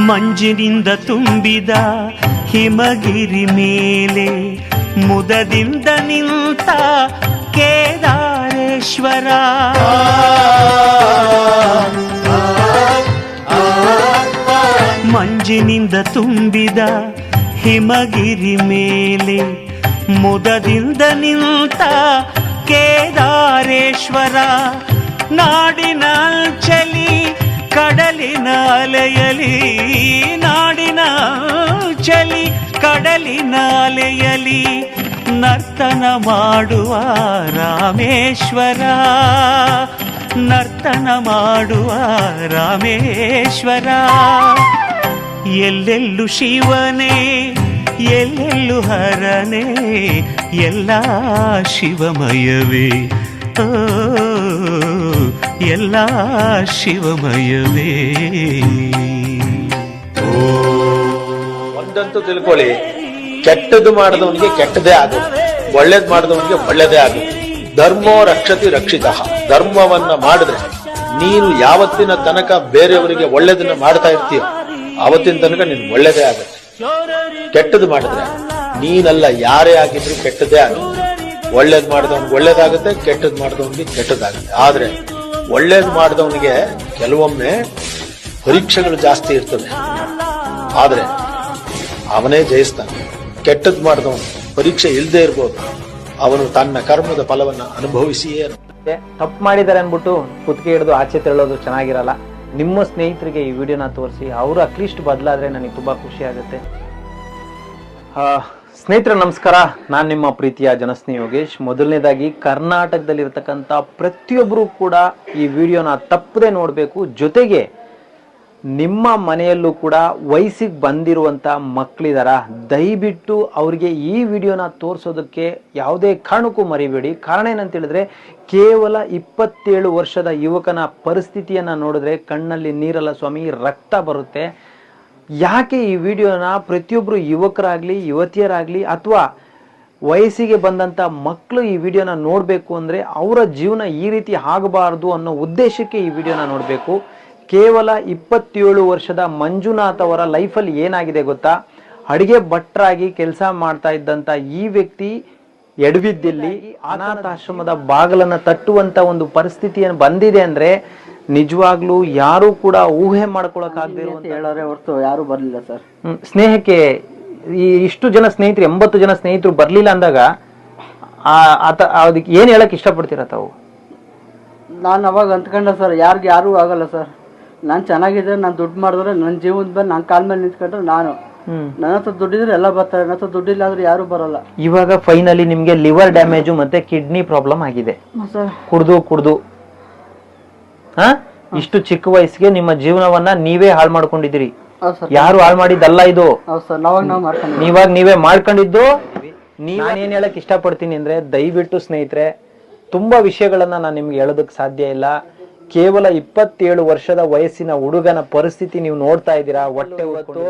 ಮಂಜಿನಿಂದ ತುಂಬಿದ ಹಿಮಗಿರಿ ಮೇಲೆ ಮುದದಿಂದ ನಿಂತ ಕೇದಾರೇಶ್ವರ. ಮಂಜಿನಿಂದ ತುಂಬಿದ ಹಿಮಗಿರಿ ಮೇಲೆ ಮುದದಿಂದ ನಿಂತ ಕೇದಾರೇಶ್ವರ. ನಾಡಿನ ಚಲಿ ಕಡಲಿನ ಅಲೆಯಲಿ, ನಾಡಿನ ಚಲಿ ಕಡಲಿನ ಅಲೆಯಲಿ ನರ್ತನ ಮಾಡುವ ರಾಮೇಶ್ವರ, ನರ್ತನ ಮಾಡುವ ರಾಮೇಶ್ವರ. ಎಲ್ಲೆಲ್ಲೂ ಶಿವನೇ ಎಲ್ಲೆಲ್ಲೂ ಹರನೇ, ಎಲ್ಲ ಶಿವಮಯವೇ, ಎಲ್ಲ ಶಿವಮಯವೇ. ಒಂದಂತೂ ತಿಳ್ಕೊಳ್ಳಿ, ಕೆಟ್ಟದ್ದು ಮಾಡಿದವನಿಗೆ ಕೆಟ್ಟದೇ ಆಗುತ್ತೆ, ಒಳ್ಳೇದು ಮಾಡಿದವನಿಗೆ ಒಳ್ಳೇದೇ ಆಗುತ್ತೆ. ಧರ್ಮೋ ರಕ್ಷತಿ ರಕ್ಷಿತ. ಧರ್ಮವನ್ನ ಮಾಡಿದ್ರೆ ನೀನು ಯಾವತ್ತಿನ ತನಕ ಬೇರೆಯವರಿಗೆ ಒಳ್ಳೇದನ್ನ ಮಾಡ್ತಾ ಇರ್ತೀಯೋ ಆವತ್ತಿನ ತನಕ ನೀನು ಒಳ್ಳೇದೇ ಆಗುತ್ತೆ. ಕೆಟ್ಟದ್ದು ಮಾಡಿದ್ರೆ ನೀನಲ್ಲ ಯಾರೇ ಆಗಿದ್ರು ಕೆಟ್ಟದೇ ಆಗುತ್ತೆ. ಒಳ್ಳೇದು ಮಾಡಿದವನಿಗೆ ಒಳ್ಳೇದಾಗುತ್ತೆ, ಕೆಟ್ಟದ್ದು ಮಾಡಿದವನಿಗೆ ಕೆಟ್ಟದಾಗುತ್ತೆ. ಆದ್ರೆ ಒಳ್ಳೇದು ಮಾಡಿದವನಿಗೆ ಕೆಲವೊಮ್ಮೆ ಪರೀಕ್ಷೆಗಳು ಜಾಸ್ತಿ ಇರ್ತದೆ, ಆದ್ರೆ ಅವನೇ ಜಯಿಸ್ತಾನೆ. ಕೆಟ್ಟದ್ದು ಮಾಡಿದವನು ಪರೀಕ್ಷೆ ಇಲ್ಲದೆ ಇರ್ಬೋದು, ಅವನು ತನ್ನ ಕರ್ಮದ ಫಲವನ್ನ ಅನುಭವಿಸಿಯೇ. ತಪ್ಪು ಮಾಡಿದ್ದಾರೆ ಅನ್ಬಿಟ್ಟು ಕುತ್ತಿಗೆ ಹಿಡಿದು ಆಚೆ ತೆರಳೋದು ಚೆನ್ನಾಗಿರಲ್ಲ. ನಿಮ್ಮ ಸ್ನೇಹಿತರಿಗೆ ಈ ವಿಡಿಯೋನ ತೋರಿಸಿ, ಅವರು ಅಟ್ಲೀಸ್ಟ್ ಬದಲಾದ್ರೆ ನನಗೆ ತುಂಬಾ ಖುಷಿ ಆಗುತ್ತೆ. ಸ್ನೇಹಿತರೆ ನಮಸ್ಕಾರ, ನಾನು ನಿಮ್ಮ ಪ್ರೀತಿಯ ಜನಸ್ನೇಹಿ ಯೋಗೇಶ್. ಮೊದಲನೇದಾಗಿ ಕರ್ನಾಟಕದಲ್ಲಿರ್ತಕ್ಕಂಥ ಪ್ರತಿಯೊಬ್ಬರು ಕೂಡ ಈ ವಿಡಿಯೋನ ತಪ್ಪದೆ ನೋಡಬೇಕು. ಜೊತೆಗೆ ನಿಮ್ಮ ಮನೆಯಲ್ಲೂ ಕೂಡ ವಯಸ್ಸಿಗೆ ಬಂದಿರುವಂಥ ಮಕ್ಕಳಿದಾರ, ದಯವಿಟ್ಟು ಅವರಿಗೆ ಈ ವಿಡಿಯೋನ ತೋರಿಸೋದಕ್ಕೆ ಯಾವುದೇ ಕಾರಣಕ್ಕೂ ಮರಿಬೇಡಿ. ಕಾರಣ ಏನಂತ ಹೇಳಿದ್ರೆ, ಕೇವಲ 27 ವರ್ಷದ ಯುವಕನ ಪರಿಸ್ಥಿತಿಯನ್ನು ನೋಡಿದ್ರೆ ಕಣ್ಣಲ್ಲಿ ನೀರಲ್ಲ ಸ್ವಾಮಿ, ರಕ್ತ ಬರುತ್ತೆ. ಯಾಕೆ ಈ ವಿಡಿಯೋನ ಪ್ರತಿಯೊಬ್ಬರು ಯುವಕರಾಗಲಿ ಯುವತಿಯರಾಗಲಿ ಅಥವಾ ವಯಸ್ಸಿಗೆ ಬಂದಂಥ ಮಕ್ಕಳು ಈ ವಿಡಿಯೋನ ನೋಡಬೇಕು ಅಂದರೆ ಅವರ ಜೀವನ ಈ ರೀತಿ ಆಗಬಾರ್ದು ಅನ್ನೋ ಉದ್ದೇಶಕ್ಕೆ ಈ ವಿಡಿಯೋನ ನೋಡಬೇಕು. ಕೇವಲ 27 ವರ್ಷದ ಮಂಜುನಾಥ್ ಅವರ ಲೈಫಲ್ಲಿ ಏನಾಗಿದೆ ಗೊತ್ತಾ? ಅಡಿಗೆ ಭಟ್ರಾಗಿ ಕೆಲಸ ಮಾಡ್ತಾ ಇದ್ದಂಥ ಈ ವ್ಯಕ್ತಿ ಎಡವಿದ್ದಲ್ಲಿ ಅನಾಥಾಶ್ರಮದ ಬಾಗಿಲನ್ನು ತಟ್ಟುವಂತ ಒಂದು ಪರಿಸ್ಥಿತಿಯನ್ನು ಬಂದಿದೆ ಅಂದ್ರೆ ನಿಜವಾಗ್ಲೂ ಯಾರು ಕೂಡ ಊಹೆ ಮಾಡ್ಕೊಳಕ್ಕಾಗದೇ ಇರುವಂತ ಹೇಳೋರೆ ಹೊರತು ಯಾರು ಬರ್ಲಿಲ್ಲ ಸರ್. ಸ್ನೇಹಕ್ಕೆ ಈ ಇಷ್ಟು ಜನ ಸ್ನೇಹಿತರು 80 ಜನ ಸ್ನೇಹಿತರು ಬರ್ಲಿಲ್ಲ ಅಂದಾಗ ಅದಕ್ಕೆ ಏನ್ ಹೇಳಕ್ ಇಷ್ಟಪಡ್ತೀರಾ ತಾವು? ನಾನು ಅವಾಗ ಅಂದ್ಕೊಂಡೆ ಸರ್, ಯಾರು ಆಗಲ್ಲ ಸರ್. ನಾನು ಚೆನ್ನಾಗಿದ್ರೆ, ನಾನು ದುಡ್ಡು ಮಾಡಿದ್ರೆ ನನ್ನ ಜೀವನದ ಮೇಲೆ ನಾನು ಕಾಲ ಮೇಲೆ ನಿಂತ್ಕೊಂಡ್ರೆ ನಾನು, ನನ್ನ ಹತ್ರ ದುಡ್ಡಿದ್ರೆ ಎಲ್ಲ ಬರ್ತಾರೆ, ನನ್ನ ಹತ್ರ ದುಡ್ಡಿಲ್ಲ ಆದ್ರೆ ಯಾರು ಬರಲ್ಲ. ಇವಾಗ ಫೈನಲಿ ನಿಮ್ಗೆ ಲಿವರ್ ಡ್ಯಾಮೇಜು ಮತ್ತೆ ಕಿಡ್ನಿ ಪ್ರಾಬ್ಲಮ್ ಆಗಿದೆ ಕುಡ್ದು ಇಷ್ಟು ಚಿಕ್ಕ ವಯಸ್ಸಿಗೆ ನಿಮ್ಮ ಜೀವನವನ್ನ ನೀವೇ ಹಾಳು ಮಾಡ್ಕೊಂಡಿದ್ದೀರಿ. ಯಾರು ಹಾಳು ಮಾಡಿದ್ದಲ್ಲ ಇದು, ನೀವಾಗ ನೀವೇ ಮಾಡ್ಕೊಂಡಿದ್ದು. ನಾನೇನ್ ಹೇಳಕ್ ಇಷ್ಟಪಡ್ತೀನಿ ಅಂದ್ರೆ, ದಯವಿಟ್ಟು ಸ್ನೇಹಿತರೆ ತುಂಬಾ ವಿಷಯಗಳನ್ನ ನಾನು ನಿಮ್ಗೆ ಹೇಳೋದಕ್ಕೆ ಸಾಧ್ಯ ಇಲ್ಲ. ಕೇವಲ 27 ವರ್ಷದ ವಯಸ್ಸಿನ ಹುಡುಗನ ಪರಿಸ್ಥಿತಿ ನೀವು ನೋಡ್ತಾ ಇದ್ದೀರಾ. ಹೊಟ್ಟೆ ಹೊತ್ತು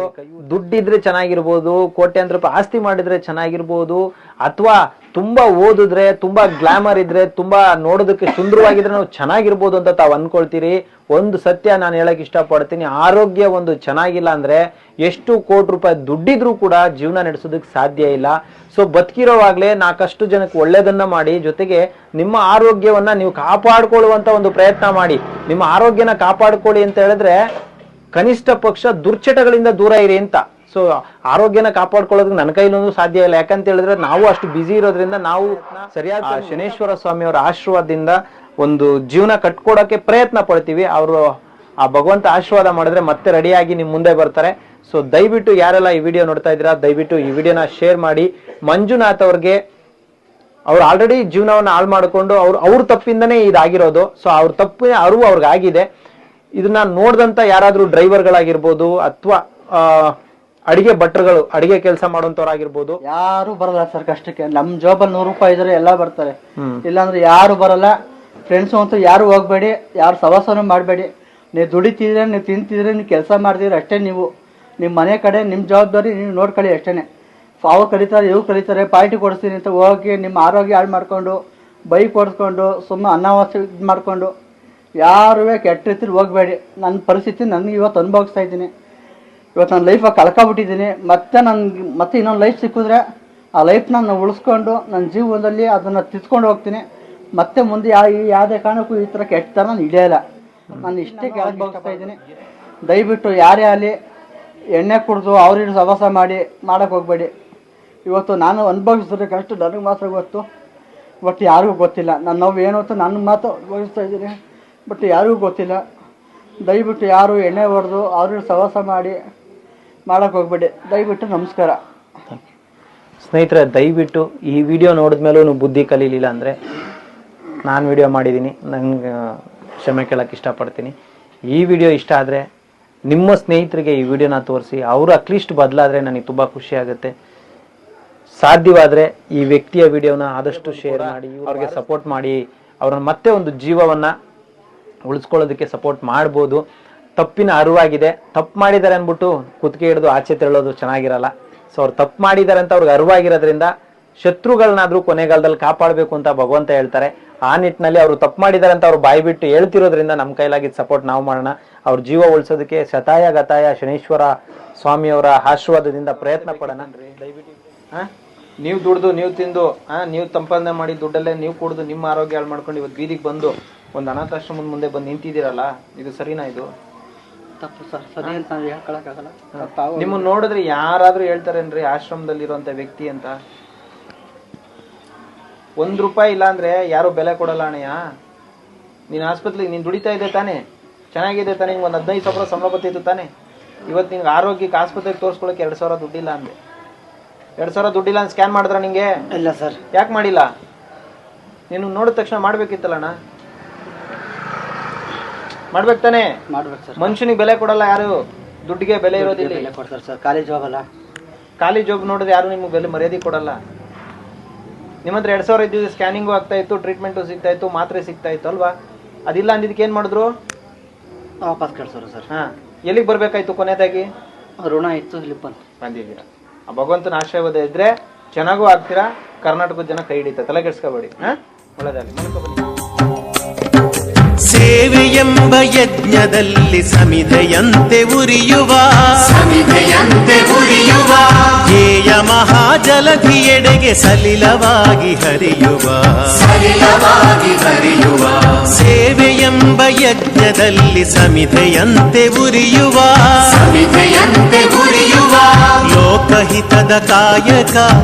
ದುಡ್ಡಿದ್ರೆ ಚೆನ್ನಾಗಿರ್ಬೋದು, ಕೋಟ್ಯಾಂತರ ರೂಪಾಯಿ ಆಸ್ತಿ ಮಾಡಿದ್ರೆ ಚೆನ್ನಾಗಿರ್ಬೋದು, ಅಥವಾ ತುಂಬಾ ಓದಿದ್ರೆ, ತುಂಬಾ ಗ್ಲಾಮರ್ ಇದ್ರೆ, ತುಂಬಾ ನೋಡೋದಕ್ಕೆ ಸುಂದರವಾಗಿದ್ರೆ ನಾವು ಚೆನ್ನಾಗಿರ್ಬೋದು ಅಂತ ತಾವು ಅನ್ಕೊಳ್ತೀರಿ. ಒಂದು ಸತ್ಯ ನಾನು ಹೇಳಕ್ ಇಷ್ಟಪಡ್ತೀನಿ, ಆರೋಗ್ಯ ಒಂದು ಚೆನ್ನಾಗಿಲ್ಲ ಅಂದ್ರೆ ಎಷ್ಟು ಕೋಟಿ ರೂಪಾಯಿ ದುಡ್ಡಿದ್ರೂ ಕೂಡ ಜೀವನ ನಡೆಸೋದಕ್ಕೆ ಸಾಧ್ಯ ಇಲ್ಲ. ಸೊ ಬದುಕಿರೋವಾಗ್ಲೇ ನಾಲ್ಕಷ್ಟು ಜನಕ್ಕೆ ಒಳ್ಳೇದನ್ನ ಮಾಡಿ, ಜೊತೆಗೆ ನಿಮ್ಮ ಆರೋಗ್ಯವನ್ನ ನೀವು ಕಾಪಾಡ್ಕೊಳ್ಳುವಂತ ಒಂದು ಪ್ರಯತ್ನ ಮಾಡಿ. ನಿಮ್ಮ ಆರೋಗ್ಯನ ಕಾಪಾಡ್ಕೊಳ್ಳಿ ಅಂತ ಹೇಳಿದ್ರೆ ಕನಿಷ್ಠ ಪಕ್ಷ ದುರ್ಚಟಗಳಿಂದ ದೂರ ಇರಿ ಅಂತ. ಸೊ ಆರೋಗ್ಯನ ಕಾಪಾಡ್ಕೊಳ್ಳೋದಕ್ಕೆ ನನ್ನ ಕೈಲೊಂದು ಸಾಧ್ಯ ಇಲ್ಲ. ಯಾಕಂತ ಹೇಳಿದ್ರೆ ನಾವು ಅಷ್ಟು ಬಿಸಿ ಇರೋದ್ರಿಂದ ನಾವು ಸರಿಯಾದ ಶನೇಶ್ವರ ಸ್ವಾಮಿ ಅವರ ಆಶೀರ್ವಾದದಿಂದ ಒಂದು ಜೀವನ ಕಟ್ಕೊಡಕ್ಕೆ ಪ್ರಯತ್ನ ಪಡ್ತೀವಿ. ಅವರು ಆ ಭಗವಂತ ಆಶೀರ್ವಾದ ಮಾಡಿದ್ರೆ ಮತ್ತೆ ರೆಡಿಯಾಗಿ ನಿಮ್ ಮುಂದೆ ಬರ್ತಾರೆ. ಸೊ ದಯವಿಟ್ಟು ಯಾರೆಲ್ಲ ಈ ವಿಡಿಯೋ ನೋಡ್ತಾ ಇದ್ದೀರಾ, ದಯವಿಟ್ಟು ಈ ವಿಡಿಯೋನ ಶೇರ್ ಮಾಡಿ. ಮಂಜುನಾಥ್ ಅವ್ರಿಗೆ ಅವ್ರು ಆಲ್ರೆಡಿ ಜೀವನವನ್ನ ಹಾಳು ಮಾಡಿಕೊಂಡು ಅವ್ರ ತಪ್ಪಿಂದನೇ ಇದಾಗಿರೋದು. ಸೊ ಅವ್ರ ತಪ್ಪು ಅವ್ರಿಗೆ ಆಗಿದೆ. ಇದನ್ನ ನೋಡ್ದಂತ ಯಾರಾದ್ರೂ ಡ್ರೈವರ್ಗಳಾಗಿರ್ಬೋದು ಅಥವಾ ಅಡಿಗೆ ಭಟ್ರುಗಳು, ಅಡಿಗೆ ಕೆಲಸ ಮಾಡುವಂತವ್ರಾಗಿರ್ಬೋದು, ಯಾರು ಬರಲ್ಲ ಸರ್ ಕಷ್ಟಕ್ಕೆ. ನಮ್ ಜಾಬಲ್ಲಿ 100 ರೂಪಾಯಿ ಇದ್ರೆ ಎಲ್ಲ ಬರ್ತಾರೆ, ಇಲ್ಲಾಂದ್ರೆ ಯಾರು ಬರಲ್ಲ. ಫ್ರೆಂಡ್ಸು ಅಂತೂ ಯಾರು ಹೋಗ್ಬೇಡಿ, ಯಾರು ಸವಾಸನೂ ಮಾಡಬೇಡಿ. ನೀವು ದುಡಿತಿದ್ರೆ, ನೀವು ತಿಂತಿದ್ರೆ, ನೀವು ಕೆಲಸ ಮಾಡ್ತಿದ್ರೆ ಅಷ್ಟೇ. ನೀವು ನಿಮ್ಮ ಮನೆ ಕಡೆ ನಿಮ್ಮ ಜವಾಬ್ದಾರಿ ನೀವು ನೋಡ್ಕೊಳ್ಳಿ ಅಷ್ಟೇ. ಅವ್ರು ಕರೀತಾರೆ, ಇವ್ರು ಕರೀತಾರೆ, ಪಾರ್ಟಿ ಕೊಡಿಸ್ತೀನಿ ಅಂತ ಹೋಗಿ ನಿಮ್ಮ ಆರೋಗ್ಯ ಹಾಳು ಮಾಡ್ಕೊಂಡು, ಬೈಕ್ ಓಡಿಸ್ಕೊಂಡು, ಸುಮ್ಮನೆ ಅನಾವಶ್ಯ ಇದು ಮಾಡಿಕೊಂಡು ಯಾರೂ ಕೆಟ್ಟ ರೀತಿಲಿ ಹೋಗಬೇಡಿ. ನನ್ನ ಪರಿಸ್ಥಿತಿ ನನಗೆ ಇವತ್ತು ಅನುಭವಿಸ್ತಾ ಇದ್ದೀನಿ. ಇವತ್ತು ನನ್ನ ಲೈಫಾಗಿ ಕಳ್ಕೊಬಿಟ್ಟಿದ್ದೀನಿ. ಮತ್ತೆ ಇನ್ನೊಂದು ಲೈಫ್ ಸಿಕ್ಕಿದ್ರೆ ಆ ಲೈಫ್ನ ನಾನು ಉಳಿಸ್ಕೊಂಡು ನನ್ನ ಜೀವನದಲ್ಲಿ ಅದನ್ನು ತಿದ್ಕೊಂಡು ಹೋಗ್ತೀನಿ. ಮತ್ತೆ ಮುಂದೆ ಯಾವುದೇ ಕಾರಣಕ್ಕೂ ಈ ಥರ ಕೆಟ್ಟತನ ನಾನು ಹಿಡಿಯಲ್ಲ. ನಾನು ಇಷ್ಟೇ ಕೆಳಗೆ ಬಗ್ತಾ ಇದ್ದೀನಿ. ದಯವಿಟ್ಟು ಯಾರೇ ಆಗಲಿ ಎಣ್ಣೆ ಕುಡಿದು ಅವ್ರ ಸವಾಸ ಮಾಡೋಕ್ಕೆ ಹೋಗಬೇಡಿ. ಇವತ್ತು ನಾನು ಅನುಭವಿಸಿದ್ರೆ ಕಷ್ಟ ನನಗೆ ಮಾತ್ರ ಗೊತ್ತು, ಬಟ್ ಯಾರಿಗೂ ಗೊತ್ತಿಲ್ಲ. ನನ್ನ ನೋವು ಏನು ಅಂತ ನನ್ನ ಮಾತು ಅನುಭವಿಸ್ತಾ ಇದ್ದೀನಿ, ಬಟ್ ಯಾರಿಗೂ ಗೊತ್ತಿಲ್ಲ. ದಯವಿಟ್ಟು ಯಾರು ಎಣ್ಣೆ ಹೊಡೆದು ಅವ್ರ ಸವಾಸ ಮಾಡೋಕ್ಕೆ ಹೋಗ್ಬೇಡಿ. ದಯವಿಟ್ಟು ನಮಸ್ಕಾರ. ಸ್ನೇಹಿತರೆ, ದಯವಿಟ್ಟು ಈ ವಿಡಿಯೋ ನೋಡಿದ್ಮೇಲೂ ಬುದ್ಧಿ ಕಲೀಲಿಲ್ಲ ಅಂದರೆ ನಾನು ವಿಡಿಯೋ ಮಾಡಿದ್ದೀನಿ, ನಂಗೆ ಕ್ಷಮೆ ಕೇಳೋಕ್ಕೆ ಇಷ್ಟಪಡ್ತೀನಿ. ಈ ವಿಡಿಯೋ ಇಷ್ಟ ಆದರೆ ನಿಮ್ಮ ಸ್ನೇಹಿತರಿಗೆ ಈ ವಿಡಿಯೋನ ತೋರಿಸಿ, ಅವರು ಅಟ್ಲೀಸ್ಟ್ ಬದಲಾದರೆ ನನಗೆ ತುಂಬ ಖುಷಿ ಆಗುತ್ತೆ. ಸಾಧ್ಯವಾದರೆ ಈ ವ್ಯಕ್ತಿಯ ವಿಡಿಯೋನ ಆದಷ್ಟು ಶೇರ್ ಮಾಡಿ, ಅವ್ರಿಗೆ ಸಪೋರ್ಟ್ ಮಾಡಿ, ಅವ್ರನ್ನ ಮತ್ತೆ ಒಂದು ಜೀವವನ್ನು ಉಳಿಸ್ಕೊಳ್ಳೋದಕ್ಕೆ ಸಪೋರ್ಟ್ ಮಾಡ್ಬೋದು. ತಪ್ಪಿನ ಅರಿವಾಗಿದೆ, ತಪ್ಪು ಮಾಡಿದ್ದಾರೆ ಅಂದ್ಬಿಟ್ಟು ಕುತ್ತಿಗೆ ಹಿಡಿದು ಆಚೆ ತೆರಳೋದು ಚೆನ್ನಾಗಿರಲ್ಲ. ಸೊ ಅವ್ರು ತಪ್ಪು ಮಾಡಿದ್ದಾರೆ ಅಂತ ಅವ್ರಿಗೆ ಅರಿವಾಗಿರೋದ್ರಿಂದ ಶತ್ರುಗಳನ್ನಾದ್ರೂ ಕೊನೆಗಾಲದಲ್ಲಿ ಕಾಪಾಡಬೇಕು ಅಂತ ಭಗವಂತ ಹೇಳ್ತಾರೆ. ಆ ನಿಟ್ಟಿನಲ್ಲಿ ಅವರು ತಪ್ಪು ಮಾಡಿದ್ದಾರೆ ಅಂತ ಅವ್ರು ಬಾಯಿ ಬಿಟ್ಟು ಹೇಳ್ತಿರೋದ್ರಿಂದ ನಮ್ಮ ಕೈಲಾಗಿದ್ದ ಸಪೋರ್ಟ್ ನಾವು ಮಾಡೋಣ. ಅವ್ರ ಜೀವ ಉಳಿಸೋದಕ್ಕೆ ಶತಾಯ ಗತಾಯ ಶನೇಶ್ವರ ಸ್ವಾಮಿಯವರ ಆಶೀರ್ವಾದದಿಂದ ಪ್ರಯತ್ನ ಪಡೋಣ. ದಯವಿಟ್ಟು ನೀವು ದುಡ್ದು ನೀವು ತಿಂದು ನೀವು ಸಂಪಾದನೆ ಮಾಡಿ ದುಡ್ಡಲ್ಲೇ ನೀವು ಕುಡಿದು ನಿಮ್ಮ ಆರೋಗ್ಯ ಹಾಳು ಮಾಡ್ಕೊಂಡು ಇವತ್ತು ಬೀದಿಗೆ ಬಂದು ಒಂದು ಅನಾಥಾಶ್ರಮದ ಮುಂದೆ ಬಂದು ನಿಂತಿದ್ದೀರಲ್ಲ, ಇದು ಸರಿನಾ? ಇದು ತಪ್ಪು ಸರ್, ಸರಿ ಅಂತ ಹೇಳ್ಕೊಳಕ್ಕಾಗಲ್ಲ. ನಿಮ್ಮನ್ನ ನೋಡಿದ್ರೆ ಯಾರಾದ್ರೂ ಹೇಳ್ತಾರೇನ್ರಿ ಆಶ್ರಮದಲ್ಲಿರುವಂತ ವ್ಯಕ್ತಿ ಅಂತ? ₹1 ಇಲ್ಲ ಅಂದ್ರೆ ಯಾರು ಬೆಲೆ ಕೊಡಲ್ಲ ಅಣ್ಣಯ್ಯ. ನೀನ್ ಆಸ್ಪತ್ರೆಗೆ ನೀನ್ ದುಡಿತಾ ಇದೆ ತಾನೆ, ಚೆನ್ನಾಗಿದೆ ತಾನೆ, ನಿಂಗೆ ಒಂದು 15,000 ಸಂಬಳ ಬರ್ತಿತ್ತು ತಾನೆ. ಇವತ್ತು ನಿನ್ಗೆ ಆರೋಗ್ಯಕ್ಕೆ ಆಸ್ಪತ್ರೆಗೆ ತೋರಿಸ್ಕೊಳಕ್ಕೆ 2,000 ದುಡ್ಡಿಲ್ಲ ಅಂದೆ. 2,000 ದುಡ್ಡಿಲ್ಲ ಅಂತ ಸ್ಕ್ಯಾನ್ ಮಾಡಿದ್ರ ನಿಂಗೆ? ಇಲ್ಲ ಸರ್. ಯಾಕೆ ಮಾಡಿಲ್ಲ? ನೀನು ನೋಡಿದ ತಕ್ಷಣ ಮಾಡ್ಬೇಕಿತ್ತಲ್ಲಣ್ಣ, ಮಾಡ್ಬೇಕು ತಾನೆ? ಮಾಡ್ಬೇಕು ಸರ್. ಮನುಷ್ಯನಿಗೆ ಬೆಲೆ ಕೊಡಲ್ಲ ಯಾರು, ದುಡ್ಡಿಗೆ ಬೆಲೆ ಇರೋದಿಲ್ಲ. ಕೊಡ್ತಾರೆ ಸರ್. ಕಾಲೇಜ್ ಹೋಗಲ್ಲ, ಖಾಲಿ ಜಾಬ್ ನೋಡಿದ್ರೆ ಯಾರು ನಿಮ್ಗೆ ಬೆಲೆ ಮರ್ಯಾದೆ ಕೊಡಲ್ಲ. ನಿಮ್ಮ ಹತ್ರ 2,000 ಇದ್ದಿದ್ದು ಸ್ಕ್ಯಾನಿಂಗು ಆಗ್ತಾ ಇತ್ತು, ಟ್ರೀಟ್ಮೆಂಟು ಸಿಗ್ತಾ ಇತ್ತು, ಮಾತ್ರೆ ಸಿಗ್ತಾ ಇತ್ತು ಅಲ್ವಾ? ಅದಿಲ್ಲ ಅಂದಿದ್ದಕ್ಕೆ ಏನ್ ಮಾಡಿದ್ರು? ವಾಪಸ್ ಕಳ್ಸೋರು ಸರ್. ಎಲ್ಲಿಗೆ ಬರ್ಬೇಕಾಯ್ತು? ಕೊನೆಯದಾಗಿ ಋಣ ಇತ್ತು, ಇಲ್ಲಿ ಬಂದಿದ್ದೀರಾ. ಆ ಭಗವಂತನ ಆಶೀರ್ವಾದ ಇದ್ರೆ ಚೆನ್ನಾಗೂ ಆಗ್ತೀರಾ. ಕರ್ನಾಟಕದ ಜನ ಕೈ ಹಿಡಿತ, ತಲೆ ಕೆಡಿಸ್ಕೋಬೇಡಿ. ಒಳ್ಳೆದಾಗಲಿ. ಸೇವೆಯೆಂಬ ಯಜ್ಞದಲ್ಲಿ ಸಮಿಧೆಯಂತೆ ಉರಿಯುವ ಧ್ಯೇಯ ಮಹಾಜಲಧಿಯೆಡೆಗೆ ಸಲಿಲವಾಗಿ ಹರಿಯುವ ಸೇವೆಯೆಂಬ ಯಜ್ಞದಲ್ಲಿ ಸಮಿಧೆಯಂತೆ ಉರಿಯುವ ಲೋಕಹಿತದ ಕಾಯಕ